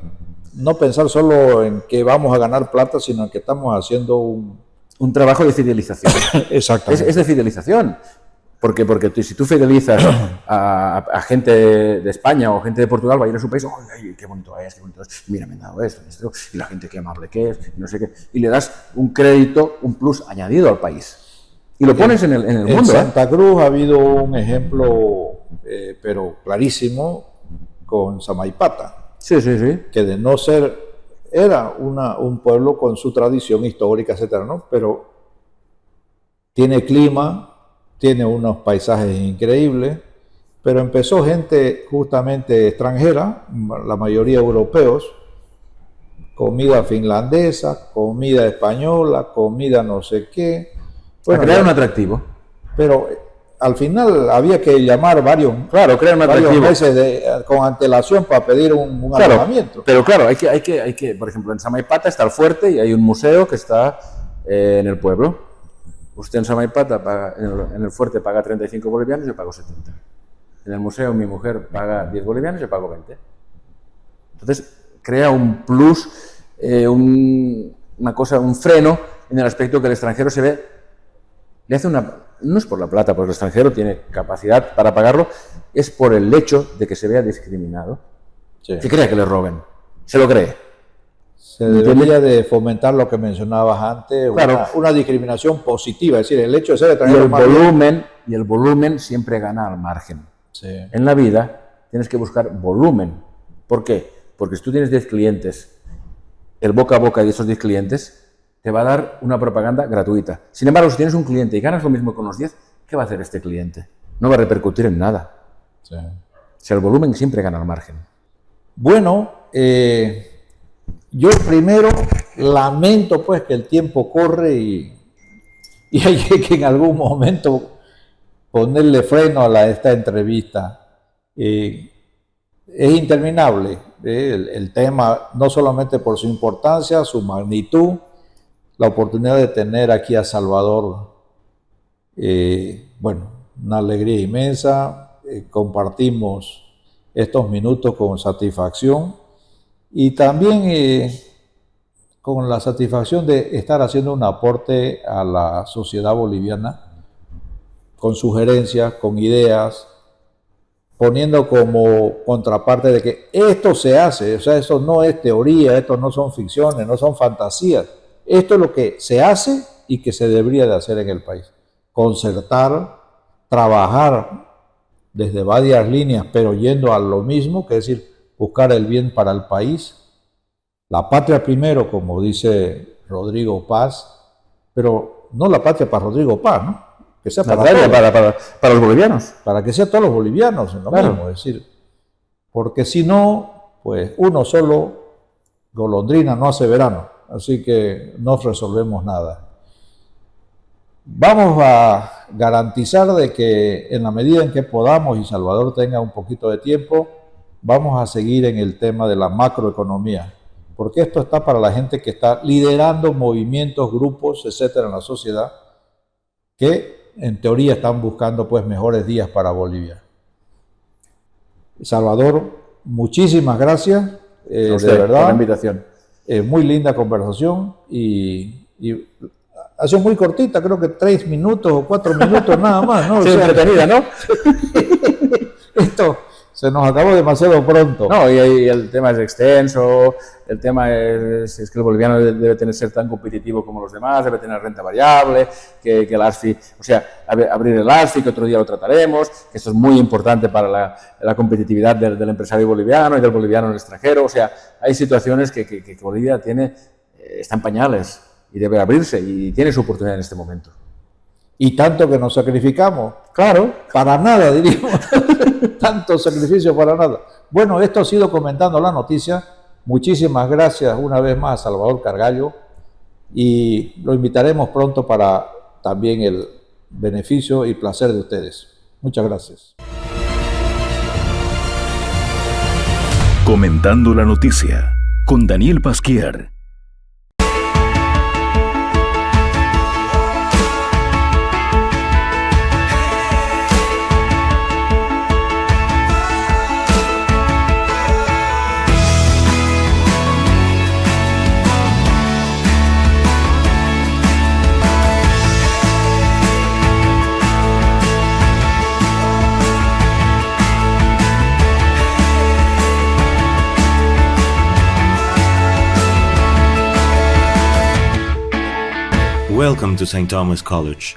no pensar solo en que vamos a ganar plata, sino en que estamos haciendo un trabajo de fidelización. Exactamente. Es de fidelización. Porque si tú fidelizas a gente de España o gente de Portugal, va a ir a su país, ¡ay, qué bonito es, qué bonito es! Mira, me han dado esto, y la gente qué amable que es, y no sé qué. Y le das un crédito, un plus añadido al país. Y lo pones en el mundo. En Santa Cruz ha habido un ejemplo, pero clarísimo, con Samaipata. Sí, sí, sí. Que de no ser, era un pueblo con su tradición histórica, etcétera, ¿no? Pero tiene clima, tiene unos paisajes increíbles pero empezó gente justamente extranjera, la mayoría europeos, comida finlandesa, comida española, comida no sé qué. Bueno, crear un atractivo. Pero al final había que llamar varios meses con antelación para pedir un alojamiento. Pero claro, hay que, por ejemplo, en Samaipata está el fuerte y hay un museo que está en el pueblo. Usted en Samaipata, en el fuerte, paga 35 bolivianos, yo pago 70. En el museo mi mujer paga 10 bolivianos, yo pago 20. Entonces crea un plus, una cosa, un freno en el aspecto que el extranjero se ve, le hace no es por la plata, porque el extranjero tiene capacidad para pagarlo, es por el hecho de que se vea discriminado, que crea que le roben, se lo cree. Se debería de fomentar lo que mencionabas antes, claro, una discriminación positiva, es decir, el hecho de ser extranjero. Y el volumen siempre gana al margen. Sí. En la vida tienes que buscar volumen. ¿Por qué? Porque si tú tienes 10 clientes, el boca a boca de esos 10 clientes te va a dar una propaganda gratuita. Sin embargo, si tienes un cliente y ganas lo mismo con los 10, ¿qué va a hacer este cliente? No va a repercutir en nada. Sí. O sea, el volumen siempre gana al margen. Bueno, yo primero lamento pues que el tiempo corre y hay que en algún momento ponerle freno a esta entrevista. Es interminable el tema, no solamente por su importancia, su magnitud, la oportunidad de tener aquí a Salvador, bueno, una alegría inmensa, compartimos estos minutos con satisfacción y también con la satisfacción de estar haciendo un aporte a la sociedad boliviana, con sugerencias, con ideas, poniendo como contraparte de que esto se hace, o sea, eso no es teoría, esto no son ficciones, no son fantasías. Esto es lo que se hace y que se debería de hacer en el país. Concertar, trabajar desde varias líneas, pero yendo a lo mismo, que es decir, buscar el bien para el país. La patria primero, como dice Rodrigo Paz, pero no la patria para Rodrigo Paz, ¿no? Que sea para los bolivianos. Para que sea todos los bolivianos, en lo mismo, es decir, porque si no, pues uno solo, golondrina, no hace verano. Así que no resolvemos nada. Vamos a garantizar de que en la medida en que podamos y Salvador tenga un poquito de tiempo, vamos a seguir en el tema de la macroeconomía, porque esto está para la gente que está liderando movimientos, grupos, etcétera, en la sociedad, que en teoría están buscando pues mejores días para Bolivia. Salvador, muchísimas gracias, de verdad. Por la invitación. Muy linda conversación y ha sido muy cortita, creo que 3 minutos o 4 minutos nada más, ¿no? Sí, o sea, entretenida, ¿no? Esto se nos acabó demasiado pronto. No, y el tema es extenso, el tema es que el boliviano debe ser tan competitivo como los demás, debe tener renta variable, que el ASFI, o sea, abrir el ASFI, que otro día lo trataremos, que esto es muy importante para la competitividad del empresario boliviano y del boliviano en el extranjero, o sea, hay situaciones que Bolivia está en pañales y debe abrirse y tiene su oportunidad en este momento. Y tanto que nos sacrificamos. Claro. Para nada, diríamos. Tanto sacrificio para nada. Bueno, esto ha sido Comentando la Noticia. Muchísimas gracias una vez más a Salvador Cargallo y lo invitaremos pronto para también el beneficio y placer de ustedes. Muchas gracias. Comentando la Noticia con Daniel Pasquier. Welcome to St. Thomas College.